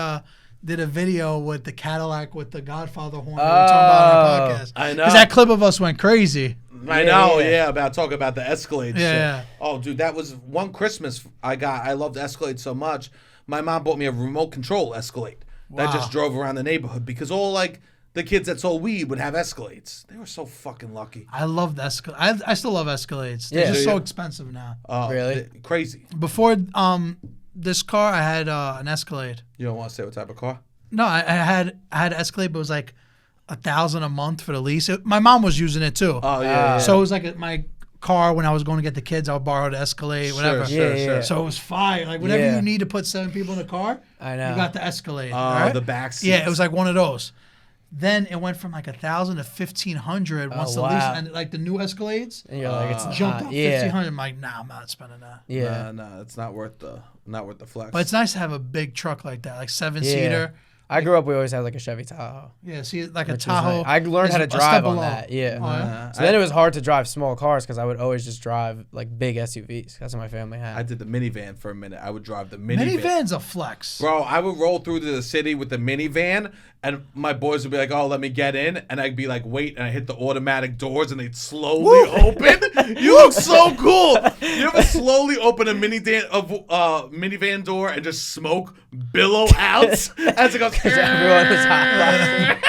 did a video with the Cadillac with the Godfather horn we were talking about on our podcast. I know. Because that clip of us went crazy. I know, about talking about the Escalade shit. Yeah. Oh, dude, that was one Christmas I loved Escalade so much. My mom bought me a remote control Escalade that just drove around the neighborhood because all the kids that sold weed would have Escalades. They were so fucking lucky. I loved Escalade. I still love Escalades. They're just so expensive now. Really? Crazy. Before this car, I had an Escalade. You don't want to say what type of car? No, I had Escalade, but it was like $1,000 a month for the lease. My mom was using it too. Oh yeah. So it was like my car when I was going to get the kids. I would borrow the Escalade, whatever. Sure. So it was fire. Like whenever you need to put 7 people in a car, I know. you got the Escalade. The back seats. Yeah, it was like one of those. Then it went from like $1,000 to $1,500 once the lease, and like the new Escalades. And you're like, it's jumped up $1,500. I'm like, nah, I'm not spending that. Yeah, no, it's not worth the flex. But it's nice to have a big truck like that, like 7-seater. I grew up, we always had like a Chevy Tahoe. Yeah, see, like a Tahoe. I learned how to drive on that. Yeah. Oh, yeah. So then it was hard to drive small cars because I would always just drive like big SUVs. That's what my family had. I did the minivan for a minute. I would drive the minivan. Minivan's a flex. Bro, I would roll through to the city with the minivan, and my boys would be like, oh, let me get in. And I'd be like, wait, and I hit the automatic doors, and they'd slowly open. You look so cool. You ever slowly open a minivan door and just smoke billow out as it goes... because everyone was hotboxing.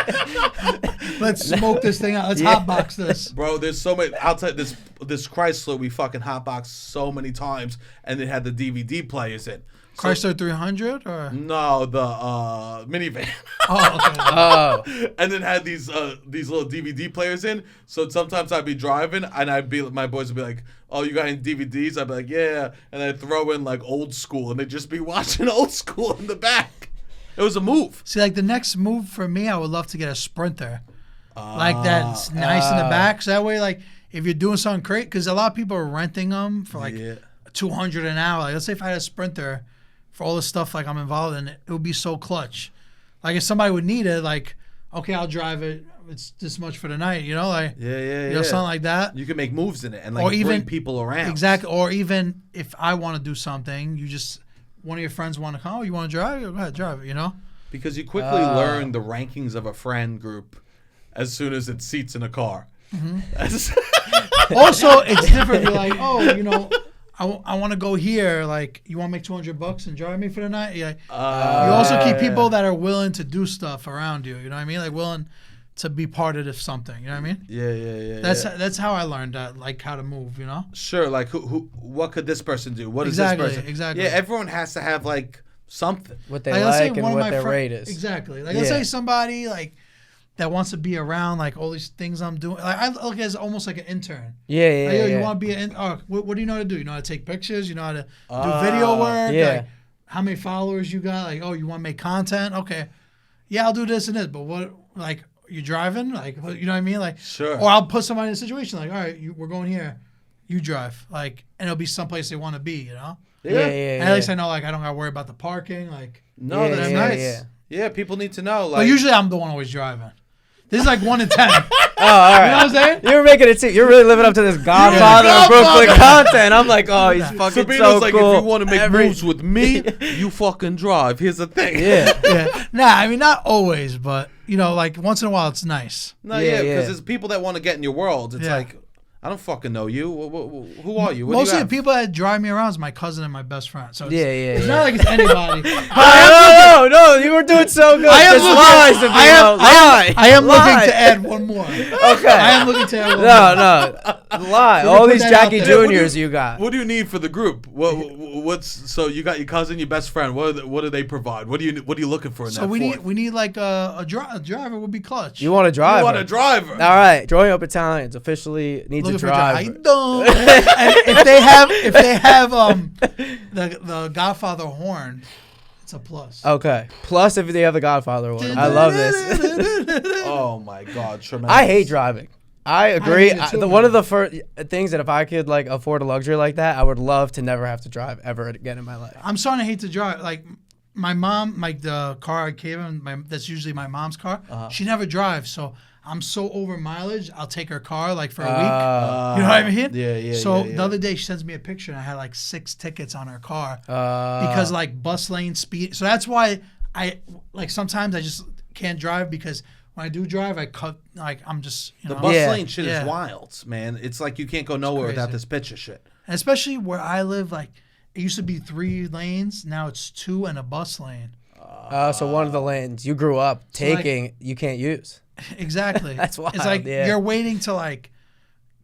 Let's smoke this thing out. Let's hotbox this. Bro, there's so many. I'll tell you, this Chrysler we fucking hotboxed so many times, and it had the DVD players in. Chrysler 300 or no, the minivan. Oh, okay. Oh, And it had these little DVD players in. So sometimes I'd be driving, and my boys would be like, "Oh, you got any DVDs?" I'd be like, "Yeah," and I'd throw in like old school, and they'd just be watching old school in the back. It was a move. See, like the next move for me, I would love to get a Sprinter, like that's nice in the back. So that way, like if you're doing something great, because a lot of people are renting them for like $200 an hour. Like let's say if I had a Sprinter for all the stuff like I'm involved in, it would be so clutch. Like if somebody would need it, like okay, I'll drive it. It's this much for the night, you know, like you know, something like that. You can make moves in it and like or even, bring people around. Exactly. Or even if I want to do something, you just one of your friends want to come. Oh, you want to drive? Go ahead, drive it. You know. Because you quickly learn the rankings of a friend group as soon as it seats in a car. Mm-hmm. Also, it's different. You're like, oh, you know, I want to go here. Like, you want to make $200 and drive me for the night? Yeah. You also keep people that are willing to do stuff around you. You know what I mean? Like willing to be part of something. You know what I mean? Yeah. That's how I learned that, like how to move. You know? Sure. Like what could this person do? What is exactly, this person? Exactly. Yeah. Everyone has to have like something. What they like and what their rate is. Exactly. Like let's say somebody like that wants to be around like all these things I'm doing. Like I look at it as almost like an intern. Yeah. Like, you want to be an what do you know how to do? You know how to take pictures? You know how to do video work? Yeah. Like, how many followers you got? Like, oh, you want to make content? Okay. Yeah, I'll do this and this. But what, like, you driving? Like, you know what I mean? Like, sure. Or I'll put somebody in a situation like, all right, we're going here. You drive. Like, and it'll be someplace they want to be, you know? Yeah. And at least I know, like, I don't got to worry about the parking. Like, no, that's nice. Yeah, people need to know. Like, but usually I'm the one always driving. This is like 1 in 10. Oh, all right. You know what I'm saying? You're making it seem you're really living up to this Godfather of Brooklyn content. I'm like, oh, he's fucking Sabino's so like, cool. if you want to make moves with me, you fucking drive. Here's the thing. Yeah. Nah, I mean, not always, but, you know, like once in a while it's nice. No, because there's people that want to get in your world. It's like, I don't fucking know you. Who are you? What Mostly do you the people that drive me around is my cousin and my best friend. So it's Yeah. not like it's anybody. No, you were doing so good. I am looking to add one more. Okay. I am looking to add one more. No. Lie. All these Jackie Juniors you got. What do you need for the group? So you got your cousin, your best friend. What do they provide? What are you looking for in that? So we need like a driver would be clutch. You want a driver? You want a driver? All right. Growing Up Italians officially needs a driver. If they have the Godfather horn, it's a plus. Okay. Plus if they have the Godfather one. I love this. Oh my God, tremendous. I hate driving. I agree. One of the first things that if I could like afford a luxury like that, I would love to never have to drive ever again in my life. I'm starting to hate to drive. Like my mom, like the car I gave him, that's usually my mom's car. She never drives, so I'm so over mileage. I'll take her car like for a week. You know what I mean? Yeah. So the other day she sends me a picture and I had like 6 tickets on her car because like bus lane speed. So that's why I like sometimes I just can't drive because when I do drive, I cut like I'm just the bus lane shit is wild, man. It's like you can't go nowhere without this picture shit. And especially where I live, like it used to be 3 lanes, now it's 2 and a bus lane. So one of the lanes you grew up taking, you can't use. Exactly. That's wild. It's like you're waiting to like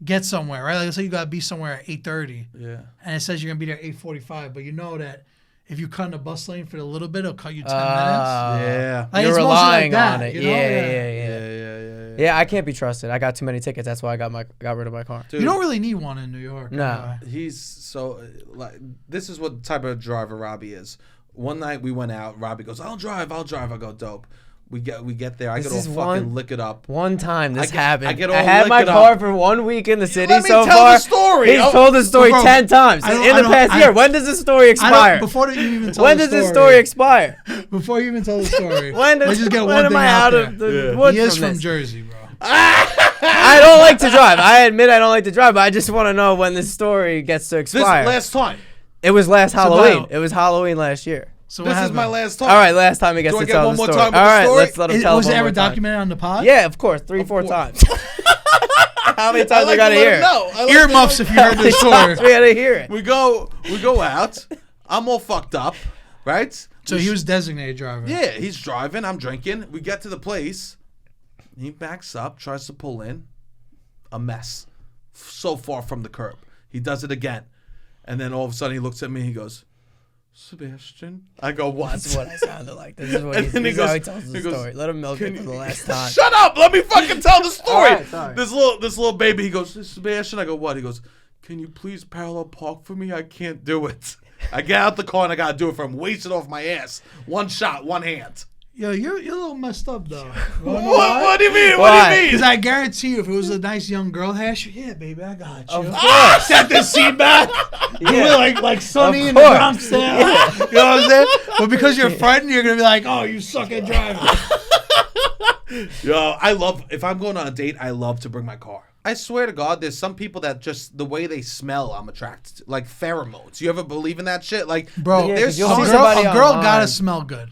get somewhere, right? Like let's say you gotta be somewhere at 8:30. Yeah. And it says you're gonna be there at 8:45, but you know that if you cut in a bus lane for a little bit, it'll cut you 10 minutes. Yeah. Like, you're relying on it. You know? Yeah, I can't be trusted. I got too many tickets. That's why I got rid of my car. Dude, you don't really need one in New York. No. He's so like this is what type of driver Robbie is. One night we went out. Robbie goes, "I'll drive." I go, "Dope." We get there. I get all fucking lick it up. One time this happened. I had my car for 1 week in the city so far. Let me tell the story. He's told the story 10 times in the past year. When does this story expire? Before you even tell when does this story expire? Before you even tell the story. When am I out of the woods? He is from Jersey, bro. I don't like to drive. I admit I don't like to drive, but I just want to know when this story gets to expire. This last time. It was last Halloween. It was Halloween last year. So this is my last time. All right, last time he gets to tell the story. All right, let's let him tell. Was it ever documented on the pod? Yeah, of course, 3-4 times. How many times I gotta hear it? Earmuffs if you heard this story. We gotta hear it. We go out. I'm all fucked up, right? So he was designated driver. Yeah, he's driving. I'm drinking. We get to the place. He backs up, tries to pull in. A mess. So far from the curb. He does it again. And then all of a sudden he looks at me. He goes, Sebastian. I go, what? That's what I sounded like. This is what this is how he tells the story. Let him milk it for the last time. Shut up. Let me fucking tell the story. All right, sorry. This little baby, he goes, Sebastian. I go, what? He goes, can you please parallel park for me? I can't do it. I get out the car and I got to do it for him. Waste it off my ass. One shot, one hand. Yo, you're a little messed up though. What do you mean? Why? What do you mean? Because I guarantee you, if it was a nice young girl, yeah, baby, I got you. Of course. Set the seat back. Yeah. You were like Sonny Of in the course. Bronx there. You know what I'm saying? But because you're frightened, you're gonna be like, oh, you suck at driving. Yo, if I'm going on a date, I love to bring my car. I swear to God, there's some people that just, the way they smell, I'm attracted to. Like pheromones. You ever believe in that shit? Like, Bro, Yeah, 'cause there's you'll some see girl- somebody a girl online. gotta smell good.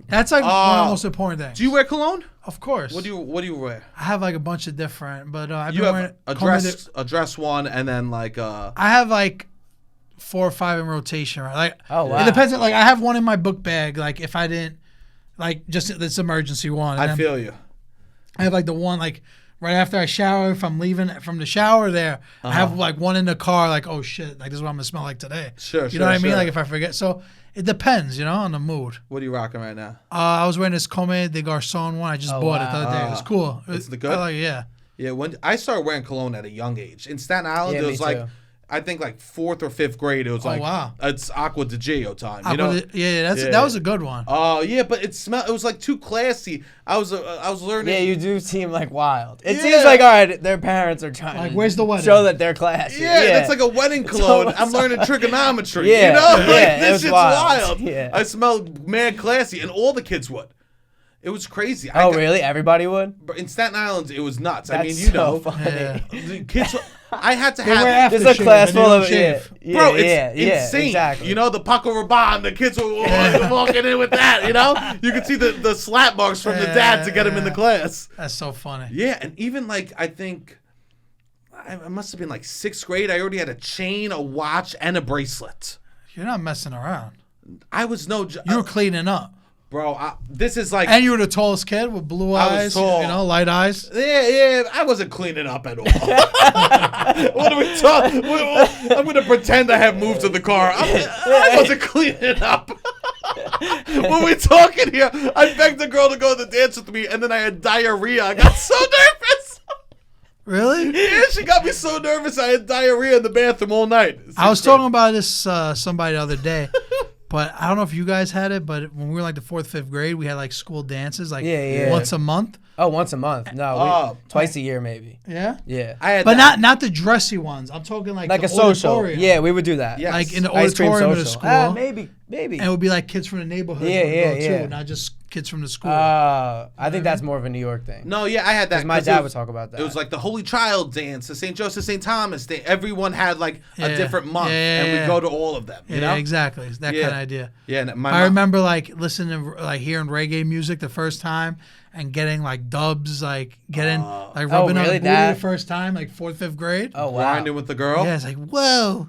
That's like one of the most important things. Do you wear cologne? Of course. What do you wear? I have like a bunch of different, but I've You been have wearing a dress one, and then like I have like 4 or 5 in rotation, right? Like, Oh, wow. It depends. Like, I have one in my book bag. Like, if I didn't, like, just this emergency one. And I then feel you. I have like the one like right after I shower. If I'm leaving from the shower, there, I have like one in the car. Like, oh shit, like this is what I'm gonna smell like today. Sure, You know what I mean? sure. Like if I forget. So it depends, you know, on the mood. What are you rocking right now? I was wearing this Comme des Garçons one. I just bought it the other day. It was cool. It's the I good? like it, yeah. Yeah, when I started wearing cologne at a young age. In Staten Island, Yeah, it me was like, too. I think like 4th or 5th grade. It was like, wow. It's Aqua di Gio time. You know? Yeah, Yeah. that was a good one. Oh yeah, but it was like too classy. I was learning. Yeah, you do seem like wild. It Yeah. seems like, all right, their parents are trying Like, to where's the wedding? show that they're classy. Yeah, it's like a wedding cologne. I'm learning trigonometry. Yeah, you know, like, yeah, it this was shit's wild. wild. Yeah. I smelled mad classy, and all the kids would. It was crazy. Oh, really? Everybody would? In Staten Island, it was nuts. I That's mean, you so know, funny. Yeah. the kids. I had to They wear have. Just a aftershave class and they full don't of shave. yeah, Bro, it's yeah, insane. exactly. You know, the Paco Rabanne, the kids were walking in with that, you know? You could see the slap marks from the dad to get him in the class. That's so funny. Yeah, and even like, I think, I must have been like 6th grade. I already had a chain, a watch, and a bracelet. You're not messing around. I was no... You were cleaning up. Bro, this is like... And you were the tallest kid with blue I was eyes, tall. you know, light eyes. Yeah, I wasn't cleaning up at all. What are we talking? I'm gonna pretend I have moved to the car. I wasn't cleaning up. What are we talking here? I begged the girl to go to the dance with me, and then I had diarrhea. I got so nervous. Really? Yeah, she got me so nervous. I had diarrhea in the bathroom all night. I was talking about this somebody the other day, but I don't know if you guys had it, but when we were like the 4th, 5th grade, we had like school dances like Yeah. once a month. Oh, once a month. No, Oh. twice a year maybe. Yeah. Yeah. I had But that. not the dressy ones. I'm talking like Like the a social. auditorium. Yeah, we would do that. Yeah. Like in the Ice cream auditorium of the social. school. Maybe. And it would be like kids from the neighborhood Yeah, would yeah, go yeah. too, not just kids from the school. I think that's more of a New York thing. No, yeah, I had that. My 'cause dad it would talk about that. It was like the Holy Child dance, the St. Joseph, St. Thomas dance. Everyone had like a Yeah. different month, Yeah, and yeah. we go to all of them. You yeah, know? exactly. It's that Yeah. kind of idea. Yeah, and my I mom- remember like listening to like hearing reggae music the first time and getting like dubs, like getting like rubbing on really? the booty That- the first time, like 4th, 5th grade. Oh wow. grinding with the girl. Yeah, it's like whoa.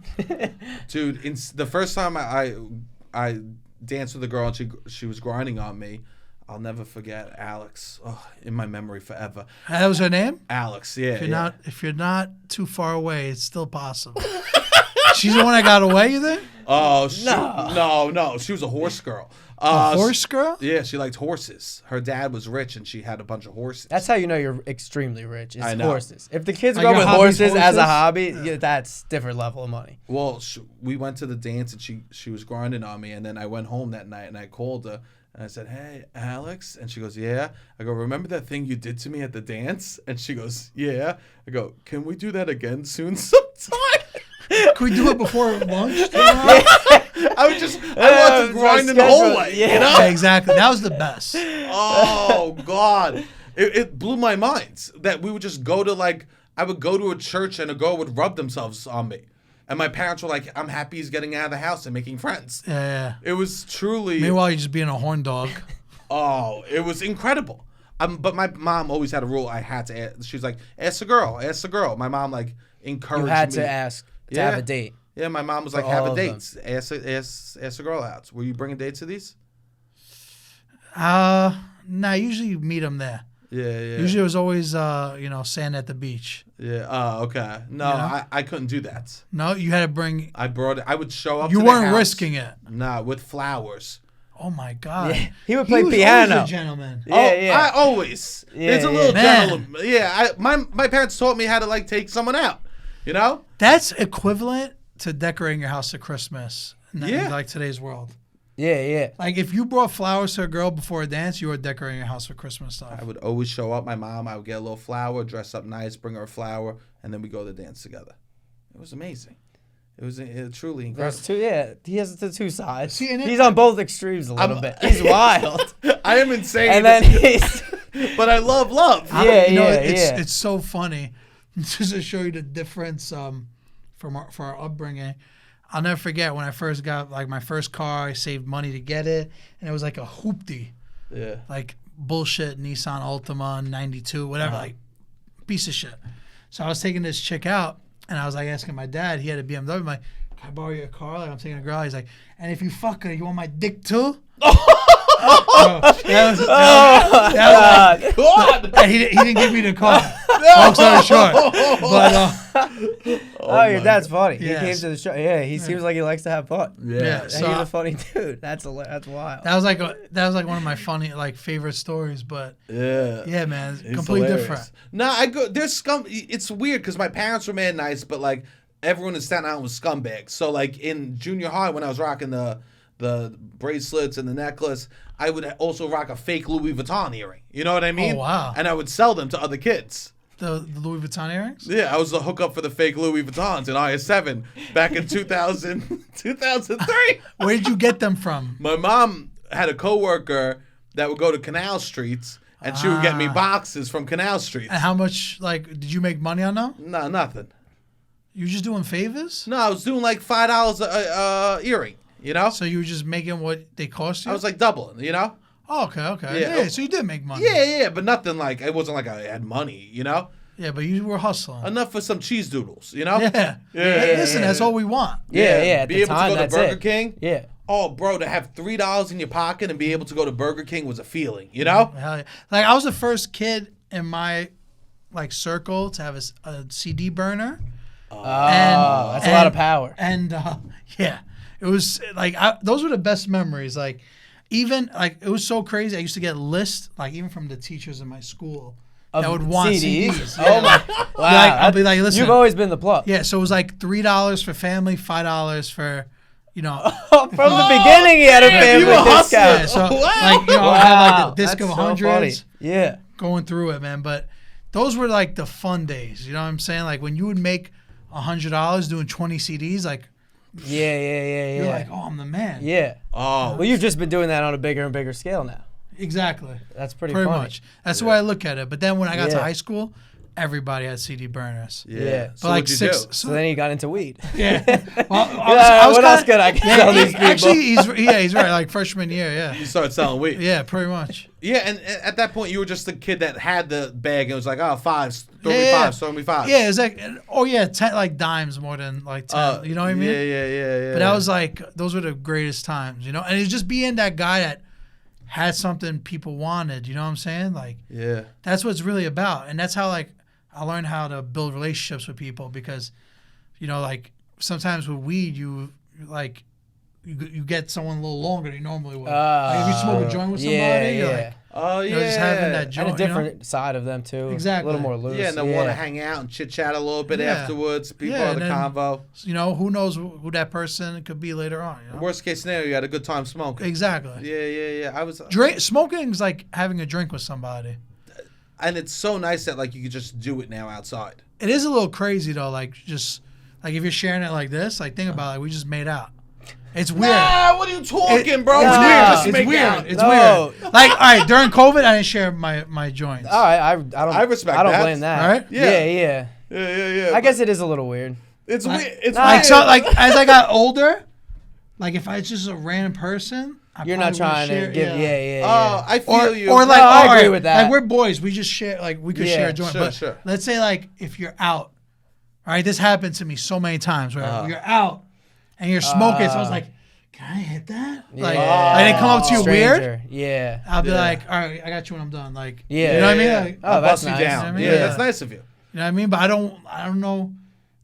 Dude, the first time I danced with a girl and she was grinding on me, I'll never forget Alex. Oh, in my memory forever. That was her name. Alex, yeah. If you're not too far away, it's still possible. She's the one that got away, you think? Oh, no. She was a horse girl. A horse girl? Yeah, she liked horses. Her dad was rich and she had a bunch of horses. That's how you know you're extremely rich. It's I know. horses. If the kids Like go your with hobby's horses as a horses? hobby, yeah, that's different level of money. Well, we went to the dance and she was grinding on me, and then I went home that night and I called her and I said, "Hey, Alex," and she goes, "Yeah." I go, "Remember that thing you did to me at the dance?" And she goes, "Yeah." I go, "Can we do that again soon sometime?" Can we do it before lunch? I want to grind in the hallway, you know? Yeah, exactly. That was the best. Oh God, it blew my mind that we would just go to I would go to a church and a girl would rub themselves on me, and my parents were like, "I'm happy he's getting out of the house and making friends." Yeah. It was truly. Meanwhile, you're just being a horn dog. Oh, it was incredible. But my mom always had a rule. I had to ask. She's like, ask the girl. My mom encouraged me. You had to ask to have a date. Yeah, my mom was like, For have all a of them. date. Ask the girl out. Were you bringing dates to these? Nah, usually you meet them there. Yeah. Usually it was always, sand at the beach. Yeah. Oh, okay. No, I couldn't do that. No, you had to bring. I would show up. You to weren't the house, risking it. Nah, with flowers. Oh my God. Yeah. He would play was piano. always a gentleman. I always. Yeah, There's a little Man. gentleman. Yeah. My parents taught me how to like take someone out. You know. That's equivalent to decorating your house at Christmas. Yeah. In like today's world. Yeah. Like if you brought flowers to a girl before a dance, you were decorating your house for Christmas stuff. I would always show up. My mom, I would get a little flower, dress up nice, bring her a flower, and then we go to dance together. It was amazing. It was truly incredible. There's two. Yeah, he has the two sides. See, and he's on both extremes a little bit. He's wild, I am insane. and then he's. but I love love. It's so funny just to show you the difference for our upbringing. I'll never forget when I first got like my first car. I saved money to get it, and it was like a hoopty, Yeah. like bullshit Nissan Altima '92, whatever, like piece of shit. So I was taking this chick out, and I was like asking my dad. He had a BMW. I'm like, "Can I borrow your car?" Like I'm taking a girl. He's like, "And if you fuck her, you want my dick too?" God. And he didn't give me the car. Long story short, but Your dad's funny. Yes. He came to the show. Yeah, he seems like he likes to have fun. yeah. And So he's a funny dude. That's wild. that was like one of my funny favorite stories. But Yeah. man, It's completely hilarious. different. No, there's scum. It's weird because my parents were mad nice, but like everyone in Staten Island was scumbags. So like in junior high when I was rocking the bracelets and the necklace, I would also rock a fake Louis Vuitton earring. You know what I mean? Oh, wow. And I would sell them to other kids. The Louis Vuitton earrings. Yeah, I was the hookup for the fake Louis Vuittons in IS7 back in 2003. Where did you get them from? My mom had a coworker that would go to Canal Streets, and she would get me boxes from Canal Streets. And how much did you make money on them? No, nothing. You were just doing favors? No, I was doing like $5 a earring, you know? So you were just making what they cost you? I was like doubling, you know? Oh, okay. Yeah. Yeah, so you did make money. Yeah, but nothing like, it wasn't like I had money, you know? Yeah, but you were hustling. Enough for some cheese doodles, you know? Yeah. Yeah. Listen, that's all we want. Yeah. At Be the able time, to go to that's Burger it. King. Yeah. Oh, bro, to have $3 in your pocket and be able to go to Burger King was a feeling, you know? Hell yeah. Like I was the first kid in my circle to have a CD burner. That's a lot of power. And yeah, it was like those were the best memories. Like even it was so crazy. I used to get lists even from the teachers in my school that would want CDs. Oh my! Wow. I'll be like, listen. You've always been the plug. Yeah, so it was like $3 for family, $5 for. From the beginning, he had a family discount. Yeah, so I had like the disc of That's so 100s. funny. Yeah. Going through it, man. But those were like the fun days. You know what I'm saying? Like when you would make $100 doing 20 CDs, Yeah. you're like, oh, I'm the man. Yeah. Oh. Well, you've just been doing that on a bigger and bigger scale now. Exactly. That's pretty Pretty funny. much. That's the way I look at it. But then when I got to Yeah. high school, everybody had CD burners. Yeah. So But what'd you do? So then you got into weed. Yeah. Well, What else could I tell these people? Actually, he's right. Like freshman year, yeah. You started selling weed. Yeah, pretty much. Yeah, and at that point, you were just the kid that had the bag and was like, oh, fives, throw me Yeah. fives, throw me fives. Yeah, it's like, 10 dimes more than 10. You know what I mean? Yeah. But that was those were the greatest times, And it's just being that guy that had something people wanted, you know what I'm saying? Yeah. That's what it's really about. And that's how, I learned how to build relationships with people because, sometimes with weed, you get someone a little longer than you normally would. If you smoke a joint with somebody, you're like, Oh, yeah. just having that joint. And a different side of them, too. Exactly. A little more loose. Yeah, and then want to hang out and chit-chat a little bit Yeah. afterwards. People Yeah, on the and then- convo. Who knows who that person could be later on. Worst case scenario, you had a good time smoking. Exactly. Yeah. I was... Smoking is like having a drink with somebody. And it's so nice that, you could just do it now outside. It is a little crazy, though. If you're sharing it like this, think about it. We just made out. It's weird. Nah, what are you talking, bro? It's Nah, weird. just It's make weird. out. It's No. weird. All right, during COVID, I didn't share my joints. All right, I don't. I respect I don't that. blame that. All right? Yeah. Yeah. I guess it is a little weird. It's weird. It's Nah, weird. As I got older, if I was just a random person, You're not trying to give. Yeah. Oh, I feel Or, you. or No, I agree with that. Like we're boys, we just share. We could Yeah, share a joint. sure, but sure. let's say if you're out, all right. This happened to me so many times where you're out and you're smoking. So I was like, can I hit that? Yeah. Like, they come up to you weird. Stranger. Yeah. I'll be like, all right, I got you when I'm done. Like, Yeah. you know what I mean? Like, Oh, that's bust you nice. down. You know what I mean? Yeah, Yeah. that's nice of you. you know what I mean? But I don't know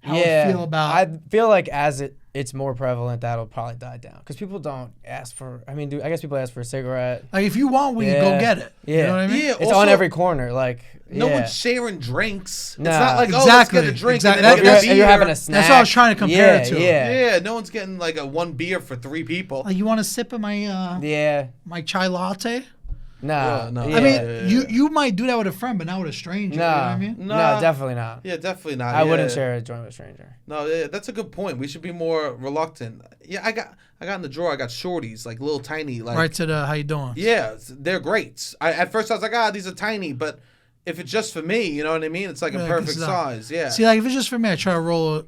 how I feel about. I feel like as it's more prevalent, that'll probably die down because people don't ask for. I mean, I guess people ask for a cigarette. Like, if you want weed, go get it. Yeah. You know what I mean? Yeah. It's Also, on every corner. Like no yeah. one's sharing drinks. Nah. It's not like, Exactly. let's get a drink. Exactly. And then That's- get a You're having beer. a snack. That's what I was trying to compare it to. Yeah. Yeah, no one's getting like a one beer for 3 people. Like, you want a sip of my Yeah. my chai latte? Nah. no. Yeah. I mean, you might do that with a friend, but not with a stranger. You know what I mean? No, Nah. definitely not. Yeah, definitely not. I wouldn't Yeah. share a joint with a stranger. No, yeah, that's a good point. We should be more reluctant. Yeah, I got in the drawer. I got shorties, like little tiny, like Right to the how you doing? yeah, they're great. At first I was like, these are tiny, but if it's just for me, you know what I mean? It's like Yeah, a I perfect guess not. size. Yeah. See, like if it's just for me, I try to roll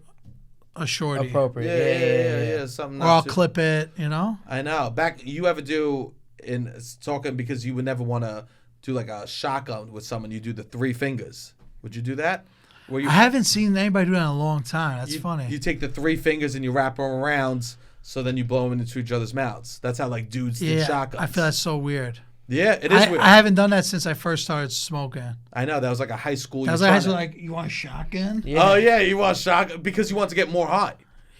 a shorty, Appropriate. Yeah. Something. or not I'll too- clip it. You know? I know. Back, you ever do in talking because you would never want to do like a shotgun with someone. You do the 3 fingers. Would you do that? Where you I haven't seen anybody do that in a long time. That's you, funny. You take the 3 fingers and you wrap them around, so then you blow them into each other's mouths. That's how like dudes did yeah, shotguns. I feel that's so weird. Yeah, it is weird. I haven't done that since I first started smoking. I know that was like a high school. That was like, high school, like, you want a shotgun? Yeah. Oh yeah, you want shotgun because you want to get more high.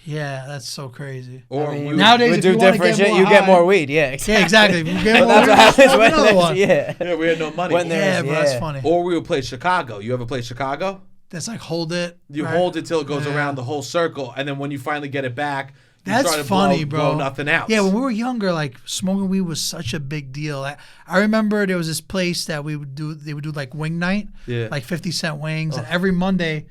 Yeah, that's so crazy. Or I mean, you, Nowadays, we if do you wanna different get shit. more You get high- more weed. Yeah, exactly. Yeah, exactly. If you get But more that's what weed, happens when another there's, one. yeah. yeah, we had no money. When Yeah, there's- but that's funny. Or we would play Chicago. You ever play Chicago? That's like hold it. You right? hold it till it goes Yeah. around the whole circle, and then when you finally get it back, you That's try to funny, blow bro. nothing out. Yeah, when we were younger, like smoking weed was such a big deal. I remember there was this place that we would do. They would do like wing night, Yeah. like 50-cent wings, and every Monday,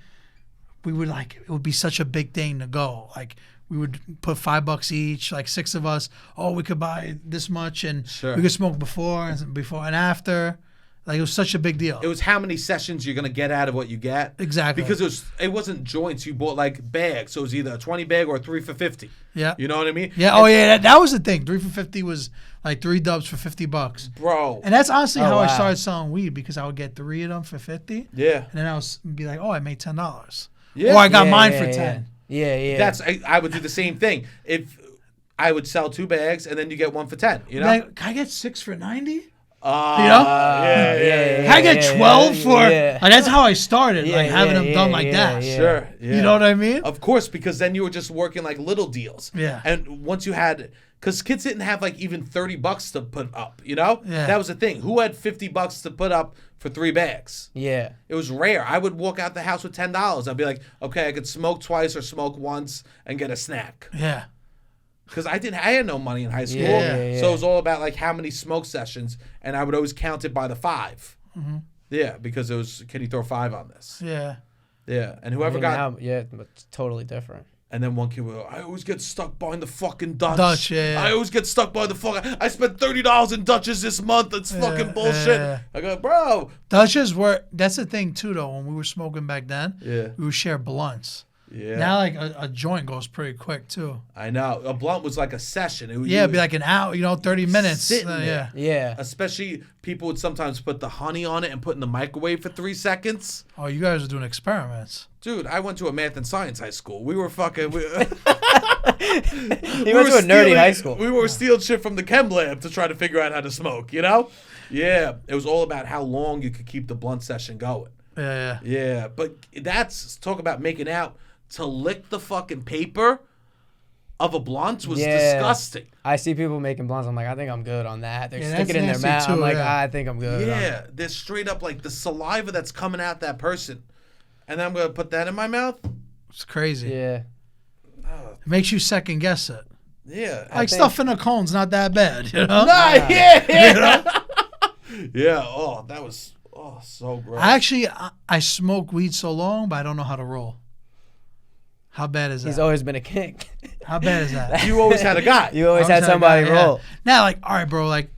we would like it would be such a big thing to go. Like we would put $5 each, like 6 of us. Oh, we could buy this much, and Sure. we could smoke before and after. Like it was such a big deal. It was how many sessions you're gonna get out of what you get. Exactly. Because it wasn't joints. You bought like bags, so it was either a 20 bag or a 3 for 50. Yeah. You know what I mean? Yeah. Oh yeah. That was the thing. 3 for 50 was like 3 dubs for $50. Bro. And that's honestly Oh, how I wow. started selling weed, because I would get 3 of them for 50, Yeah. and then I was be like, oh, I made $10. Yeah. Or I got Yeah, mine yeah, for yeah. 10. Yeah. I would do the same thing. If I would sell 2 bags and then you get 1 for 10. You know? Like, can I get 6 for 90? You know? Yeah. Can I get 12 for? yeah. Like, that's how I started, Yeah, like having yeah, them done yeah, like yeah, that. yeah. Sure. Yeah. You know what I mean? Of course, because then you were just working like little deals. Yeah. And once you had, because kids didn't have like even $30 to put up, you know? Yeah. That was the thing. Who had $50 to put up for 3 bags? Yeah. It was rare. I would walk out the house with $10. I'd be like, okay, I could smoke twice or smoke once and get a snack. Yeah. Because I had no money in high school. Yeah. So it was all about like how many smoke sessions, and I would always count it by the 5. Mm-hmm. Yeah, because it was, can you throw 5 on this? Yeah. Yeah, and whoever got, Yeah, but it's totally different. and then one kid would go, I always get stuck buying the fucking Dutch. Dutch, yeah. I always get stuck by the fucking, I spent $30 in Dutches this month. It's fucking bullshit. yeah. I go, bro. Dutches were, that's the thing too, though. When we were smoking back then, Yeah. we would share blunts. Yeah. Now, like, a joint goes pretty quick, too. I know. A blunt was like a session. It would, Yeah, it'd be like an hour, 30 minutes. Sitting there. Yeah. Yeah. Especially people would sometimes put the honey on it and put in the microwave for 3 seconds. Oh, you guys are doing experiments. Dude, I went to a math and science high school. We were fucking. He went to a nerdy high school. We were stealing shit from the chem lab to try to figure out how to smoke, you know? Yeah. It was all about how long you could keep the blunt session going. Yeah. Yeah. But that's, talk about making out. To lick the fucking paper of a blunt was disgusting. I see people making blunts. I'm like, I think I'm good on that. They Yeah, stick it in their that's mouth. nasty I'm too, like, yeah. I think I'm good. Yeah. There's straight up like the saliva that's coming out that person. And then I'm going to put that in my mouth? It's crazy. Yeah. It makes you second guess it. Yeah. Like, think- stuff in a cone's not that bad, you know? Yeah. Yeah. Oh, that was so gross. I smoke weed so long, but I don't know how to roll. How bad is that? He's always been a king. How bad is that? You always had a guy. You always I had was that somebody guy, yeah. roll. Now, like, all right, bro, like,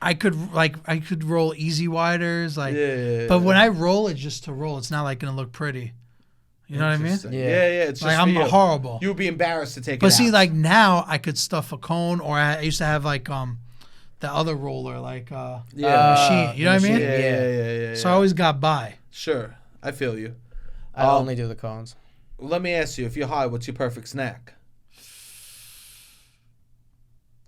I could roll easy widers, like, Yeah. but when I roll, it's just to roll. It's not like gonna look pretty. You know what I mean? Interesting. Yeah. Yeah. It's just Like, I'm for you. horrible. You would be embarrassed to take But it see, out. like now, I could stuff a cone, or I used to have like the other roller, like machine. You know what I mean? Yeah. So I always got by. Sure. I feel you. I only do the cones. Let me ask you, if you're high, what's your perfect snack?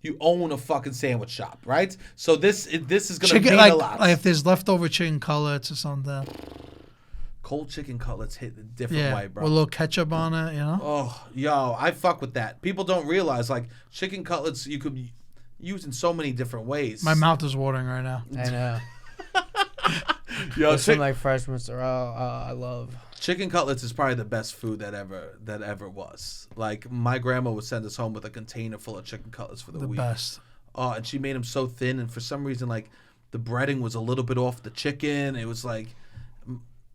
you own a fucking sandwich shop, right? So this is gonna chicken, mean a lot. like if there's leftover chicken cutlets or something. Cold chicken cutlets hit a different way, bro. With a little ketchup on it, you know? Oh, yo, I fuck with that. People don't realize, like, chicken cutlets you could use in so many different ways. My mouth is watering right now. I know. Yo, With some like fresh mozzarella, I love. Chicken cutlets is probably the best food that ever was. Like, my grandma would send us home with a container full of chicken cutlets for the week. The best. Oh, and she made them so thin, and for some reason, like, the breading was a little bit off the chicken. It was like,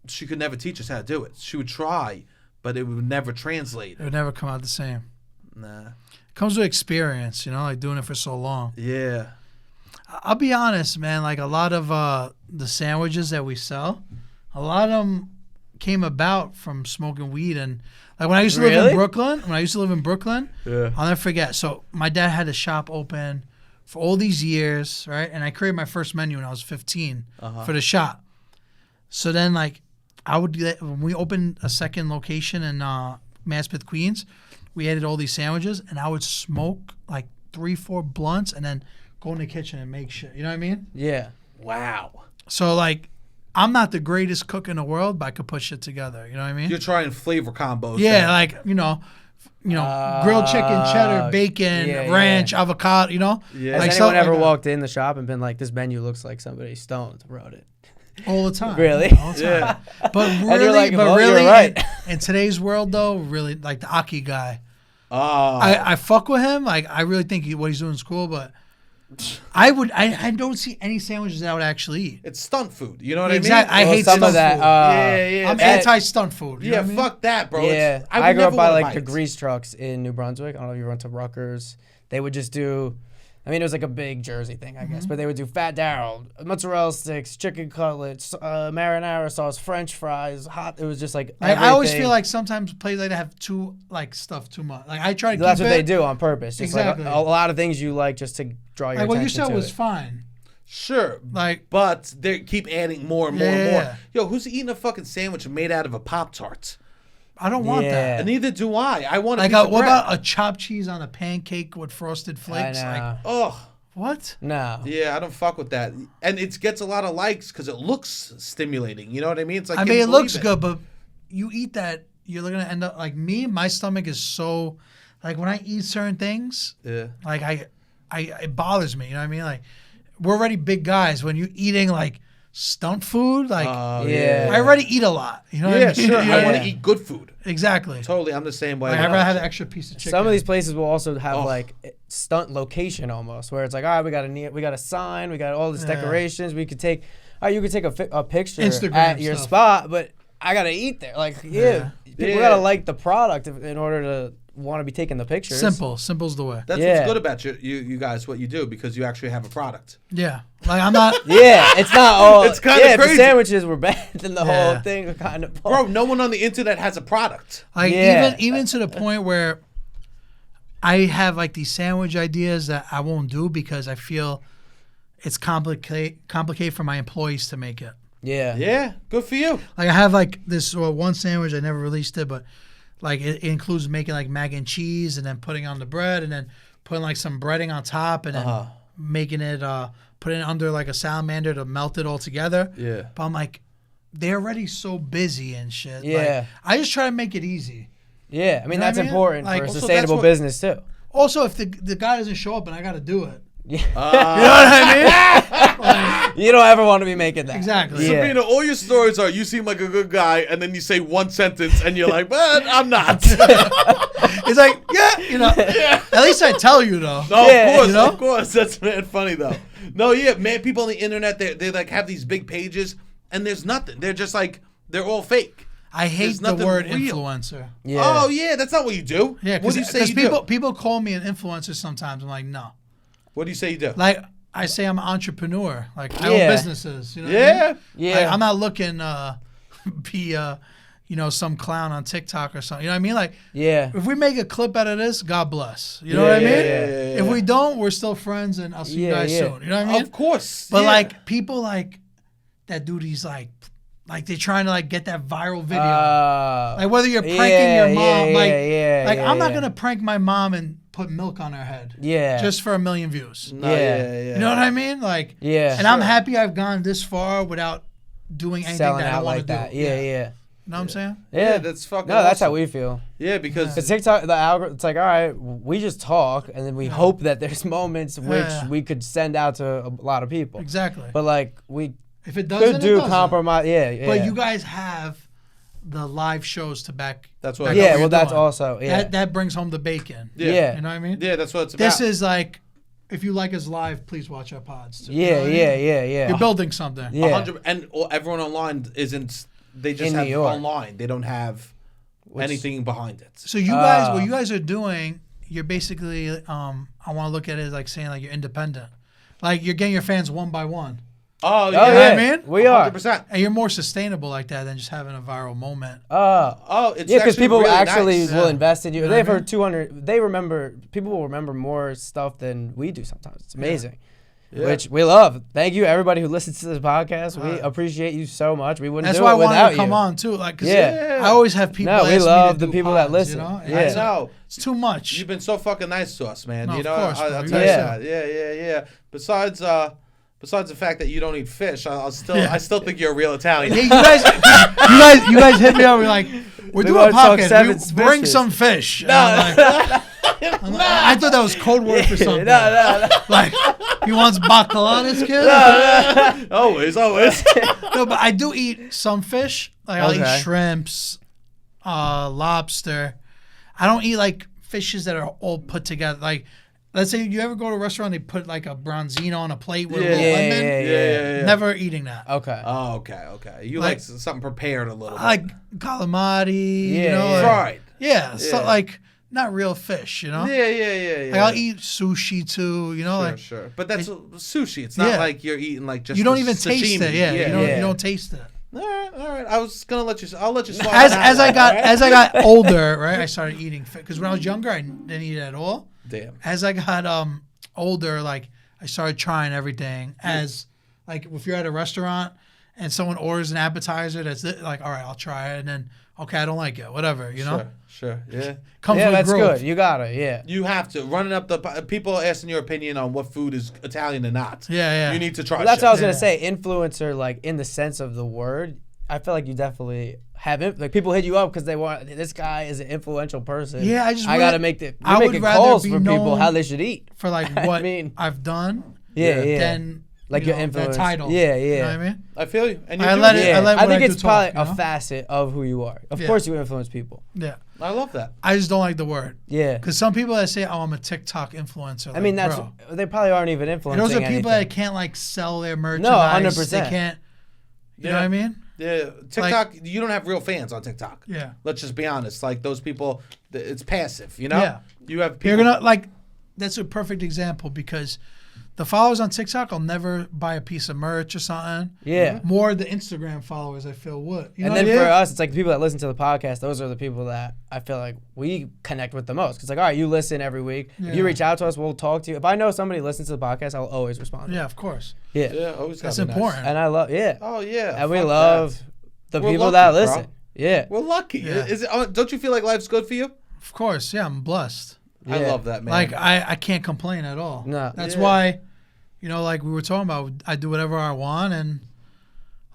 she could never teach us how to do it. She would try, but it would never translate. It would never come out the same. Nah. It comes with experience, you know, like doing it for so long. Yeah. I'll be honest, man. Like a lot of the sandwiches that we sell, a lot of them came about from smoking weed. And like when I used to live in Brooklyn, Yeah. I'll never forget. So my dad had a shop open for all these years, right? And I created my first menu when I was 15 for the shop. So then, like, I would do that when we opened a second location in Maspeth, Queens. We added all these sandwiches, and I would smoke like 3-4 blunts, and then go in the kitchen and make shit. You know what I mean? Yeah. Wow. So like, I'm not the greatest cook in the world, but I could put shit together. You know what I mean? You're trying flavor combos. Yeah, like grilled chicken, cheddar, bacon, ranch, avocado. You know? Yeah. Like Has anyone ever like walked in the shop and been like, "This menu looks like somebody stoned wrote it"? all the time. Really? All the time. Yeah. But And really, you're like, "Well, you're right." in today's world, though, really like the Aki guy. Oh. I fuck with him. Like I really think what he's doing is cool, but I don't see any sandwiches that I would actually eat. It's stunt food. You know what Exactly. I mean? I hate some stunt of that. food. Yeah. I'm that- anti-stunt food. You know Yeah, what I mean? fuck that, bro. Yeah, I I would grew up never by wanna like the buy it. grease trucks in New Brunswick. I don't know if you went to Rutgers. They would just do, I mean, it was like a big Jersey thing, I guess, but they would do Fat Darryl, mozzarella sticks, chicken cutlets, marinara sauce, French fries, hot. It was just like I always everything. feel like sometimes places like that have too stuff too much. Like I try to That's keep what it. they do on purpose. Just Exactly. like a lot of things you like just to draw your Like what you attention said to was it. fine. Sure. Like But they keep adding more and more and more. Yeah. Yo, who's eating a fucking sandwich made out of a Pop-Tart? I don't want Yeah. that. And neither do I. I want a Like piece of what bread. about a chopped cheese on a pancake with frosted I flakes? know. Like Oh, what? No. yeah, I don't fuck with that. And it gets a lot of likes because it looks stimulating. You know what I mean? It's like, I can mean, you it looks believe good, but you eat that, you're gonna end up like me. My stomach is so, like when I eat certain things, Yeah. like I it bothers me. You know what I mean? Like we're already big guys. When you're eating like stunt food, like Yeah. I already eat a lot. You know what I Yeah, mean? sure. You know I what want I to mean? eat good food. Exactly. Totally. I'm the same way. Like, I'd rather have an extra piece of chicken. Some of these places will also have Oh. like stunt location almost, where it's like, all right, we got a sign, we got all these Yeah. decorations. We could take, you could take a picture Instagram at your stuff. spot, but I gotta eat there. Like, people Yeah. gotta like the product in order to want to be taking the pictures. Simple's the way. That's Yeah. what's good about you guys, what you do, because you actually have a product. Yeah. Like I'm not. Yeah, it's not all. It's kinda if crazy. the sandwiches were bad, then the Yeah. whole thing was kind of. Bro, no one on the internet has a product. Like Yeah. even to the point where I have like these sandwich ideas that I won't do because I feel it's complicated for my employees to make it. Yeah. Yeah, good for you. Like I have like this one sandwich, I never released it, but like it includes making like mac and cheese and then putting on the bread and then putting like some breading on top and then making it putting it under like a salamander to melt it all together. Yeah. But I'm like, they're already so busy and shit. Yeah. Like, I just try to make it easy. Yeah, I mean You know that's what I mean? important Like, for a also, sustainable that's what- business too. Also, if the guy doesn't show up and I got to do it. Yeah. You know what I mean? You don't ever want to be making that. Exactly. Yeah. Sabrina, all your stories are you seem like a good guy, and then you say one sentence, and you're like, but I'm not. It's like, yeah, you know. At least I tell you though. No, Yeah, of course, you know? of course. That's mad funny though. No, yeah, man. People on the internet, they like have these big pages, and there's nothing. They're just like they're all fake. I hate There's the nothing word real. influencer. Yeah. Oh yeah, that's not what you do. Yeah, what do you say you people do? people call me an influencer sometimes. I'm like, no. What do you say you do? Like I say, I'm an entrepreneur. Like I Yeah. own businesses. You know what I Yeah. mean? Yeah. Like, I'm not looking be some clown on TikTok or something. You know what I mean? Like Yeah. if we make a clip out of this, God bless. You know what I mean? Yeah. If we don't, we're still friends, and I'll see you Yeah, guys yeah. soon. You know what I mean? Of course. But yeah. like people like that do these like they're trying to like get that viral video. Like whether you're pranking your mom, I'm not gonna prank my mom and put milk on our head. Yeah. Just for 1 million views. No, Yeah. You know what I mean? Like, Yeah. And I'm happy I've gone this far without doing anything Selling that I out want like to that. do. Yeah. You know what I'm saying? Yeah, that's fucking No, that's awesome. how we feel. Yeah, because The TikTok, the algorithm, it's like, all right, we just talk, and then we hope that there's moments which we could send out to a lot of people. Exactly. But like, we If it doesn't, could do it doesn't. compromise. Yeah. But you guys have the live shows to back. That's what- back Yeah, up Yeah, what well, you're that's doing. also, yeah. That brings home the bacon. Yeah. You know what I mean? yeah, that's what it's about. This is like, if you like us live, please watch our pods too. You know Yeah, what I mean? yeah. You're building something. Yeah. 100, and everyone online isn't. They just In have New York. online. They don't have anything behind it. So you guys, what you guys are doing, you're basically, I want to look at it as like saying like you're independent. Like you're getting your fans one by one. Oh Oh, yeah, yeah, I mean? we are. 100%. And you're more sustainable like that than just having a viral moment. Oh, it's Yeah, because actually people really actually nice. will invest in you. You know They've what I heard 200. They remember. People will remember more stuff than we do sometimes. It's amazing, Yeah. which we love. Thank you, everybody who listens to this podcast. We appreciate you so much. We wouldn't That's do why I it wanted without to come you. on too. Like, 'cause Yeah. I always have people. No, we ask me love to the do people that pods, listen. You know? Yeah. I know. It's too much. You've been so fucking nice to us, man. No, you of know, course, bro. I'll You tell guys you that. Yeah. Besides the fact that you don't eat fish, I still think you're a real Italian. Hey, you guys hit me up. We're like, we're We doing a wanna talk podcast. seven Bring fishes. some fish. And I'm like- I thought that was code word for something. No. Like he wants bacala, this kid. always. No, but I do eat some fish. Like I'll Okay. eat shrimps, lobster. I don't eat like fishes that are all put together. Like, let's say you ever go to a restaurant, they put like a bronzino on a plate with a little lemon. Yeah. Never eating that. Okay. Oh, okay. You Like- like something prepared a little bit. Like calamari, you know, Yeah. like- fried. yeah, so Yeah. like not real fish, you know. Yeah. Like I'll eat sushi too, you know, like Sure. But that's sushi. It's not Yeah. like you're eating like just you don't the even taste sashimi. it. Yeah, you Yeah. don't taste it. All right. I'll let you slide As on as that I one, got all right? as I got older, right, I started eating fish because when I was younger, I didn't eat it at all. Damn. As I got older, like I started trying everything. As like if you're at a restaurant and someone orders an appetizer, that's it. Like, all right, I'll try it, and then okay, I don't like it, whatever, you know. Sure. Yeah. Comes Yeah, with that's growth. good. You got it. Yeah. You have to running up the people asking your opinion on what food is Italian and not. Yeah. You need to try. Well, that's what I was shit. gonna say. Influencer, like in the sense of the word, I feel like you definitely have it. Like people hit you up because they want this guy is an influential person. Yeah, I gotta would- make the. I You're would making rather calls be for people known how they should eat. For like I what mean- I've done, Yeah. than Like you your know, influence. that title. Yeah. You know what I mean? I feel you. And you I do let it. it- I let I what think I it's do probably talk, you know? a facet of who you are. Of Yeah. course, you influence people. Yeah. I love that. I just don't like the word. Yeah. Because some people that say, "Oh, I'm a TikTok influencer." I mean, like, that's bro. they probably aren't even And influencing. those are people anything. that can't like sell their merchandise. 100%. They can't. You know Yeah. what I mean? Yeah, TikTok. You don't have real fans on TikTok. Yeah. Let's just be honest. Like those people, it's passive. You know. Yeah. You have You're people. gonna like. That's a perfect example because the followers on TikTok will never buy a piece of merch or something. Yeah. More the Instagram followers, I feel would. You And know then what I for mean? us, it's like the people that listen to the podcast. Those are the people that I feel like we connect with the most. Cause like, all right, you listen every week. If you Yeah. reach out to us, we'll talk to you. If I know somebody listens to the podcast, I'll always respond. Yeah, of course. Yeah. Yeah, always. That's gotta be nice. important. And I love. Yeah. Oh yeah. And we fuck love that. the We're people lucky, that bro. listen. Yeah. We're lucky. Yeah. Is it? Don't you feel like life's good for you? Of course. Yeah, I'm blessed. I Yeah. love that, man. Like I can't complain at all. No. That's Yeah. why, you know, like we were talking about, I do whatever I want, and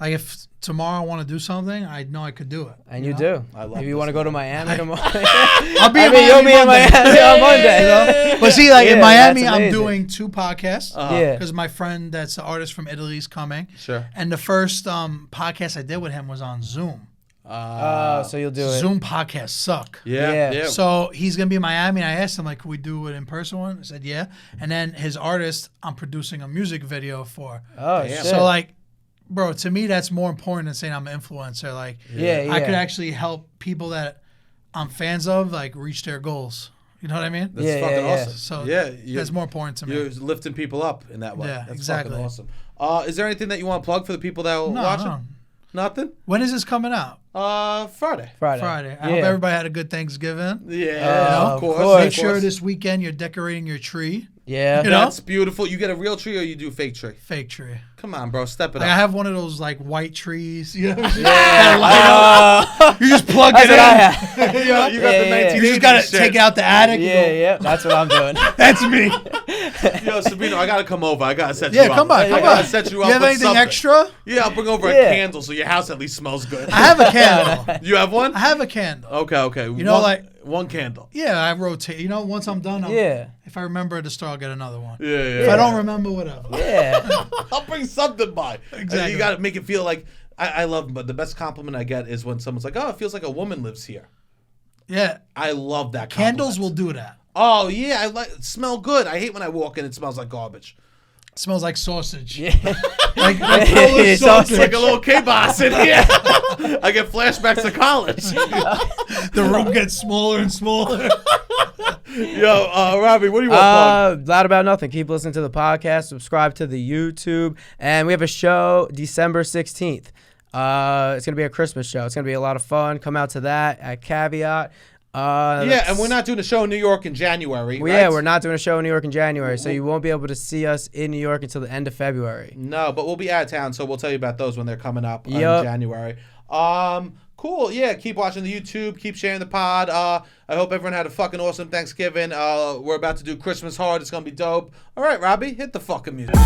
like if tomorrow I want to do something, I know I could do it. And you know? do. I love If you this, want to go to Miami tomorrow, I'll be I in mean, you'll Miami be in Monday. Miami on Monday. You know? But see, like in Yeah, Miami, that's I'm amazing. doing 2 podcasts. Yeah. Because my friend that's the artist from Italy is coming. Sure. And the first podcast I did with him was on Zoom. So you'll do it. Zoom podcasts suck. Yeah. Yeah. So he's gonna be in Miami, and I asked him like, "Could we do it in person?" One, I said, "Yeah." And then his artist, I'm producing a music video for. Oh Damn. shit. So like, bro, to me that's more important than saying I'm an influencer. Like, yeah. I could actually help people that I'm fans of like reach their goals. You know what I mean? That's Yeah, fucking yeah, yeah. awesome. So yeah, that's more important to me. You're lifting people up in that way. Yeah, That's exactly. fucking awesome. Is there anything that you want to plug for the people that will watch no. it? Nothing. When is this coming out? Friday. Friday. I hope everybody had a good Thanksgiving. Yeah, Of of course. course. Make sure this weekend you're decorating your tree. Yeah. You know? That's beautiful. You get a real tree or you do fake tree? Fake tree. Come on, bro. Step it Like, up. I have one of those like white trees. You know? Yeah. You just plug That's it what in. I have. you got the yeah. 1980s You just gotta shit. take out the attic. and Yeah, go, yeah. That's what I'm doing. That's me. Yo, Sabino, I gotta come over. I gotta set Yeah, you up. come on, I come gotta on. set you You up have with anything something. extra? Yeah, I'll bring over a Yeah. candle so your house at least smells good. I have a candle. You have one? I have a candle. Okay. You know, one, like- one candle. Yeah, I rotate. You know, once I'm done, Yeah. if I remember at the store, I'll get another one. Yeah. If I don't remember, whatever. Yeah. I'll bring something by. Exactly. You gotta make it feel like I love, but the best compliment I get is when someone's like, "Oh, it feels like a woman lives here." Yeah, I love that. Compliment. candles will do that. Oh yeah, I like smell good. I hate when I walk in it smells like garbage. It smells like sausage. Yeah. Like Polish Polish sausage. It's like a little K-boss in here. I get flashbacks to college. The room gets smaller and smaller. Yo, Robbie, what do you want? Loud About Nothing. Keep listening to the podcast. Subscribe to the YouTube. And we have a show December 16th. It's going to be a Christmas show. It's going to be a lot of fun. Come out to that at Caveat. Yeah, and we're not doing a show in New York in January. Well, right? yeah, we're not doing a show in New York in January, so you won't be able to see us in New York until the end of February. No, but we'll be out of town, so we'll tell you about those when they're coming up in Yup. January. Cool. Yeah, keep watching the YouTube. Keep sharing the pod. I hope everyone had a fucking awesome Thanksgiving. We're about to do Christmas Hard. It's gonna be dope. All right, Robbie, hit the fucking music.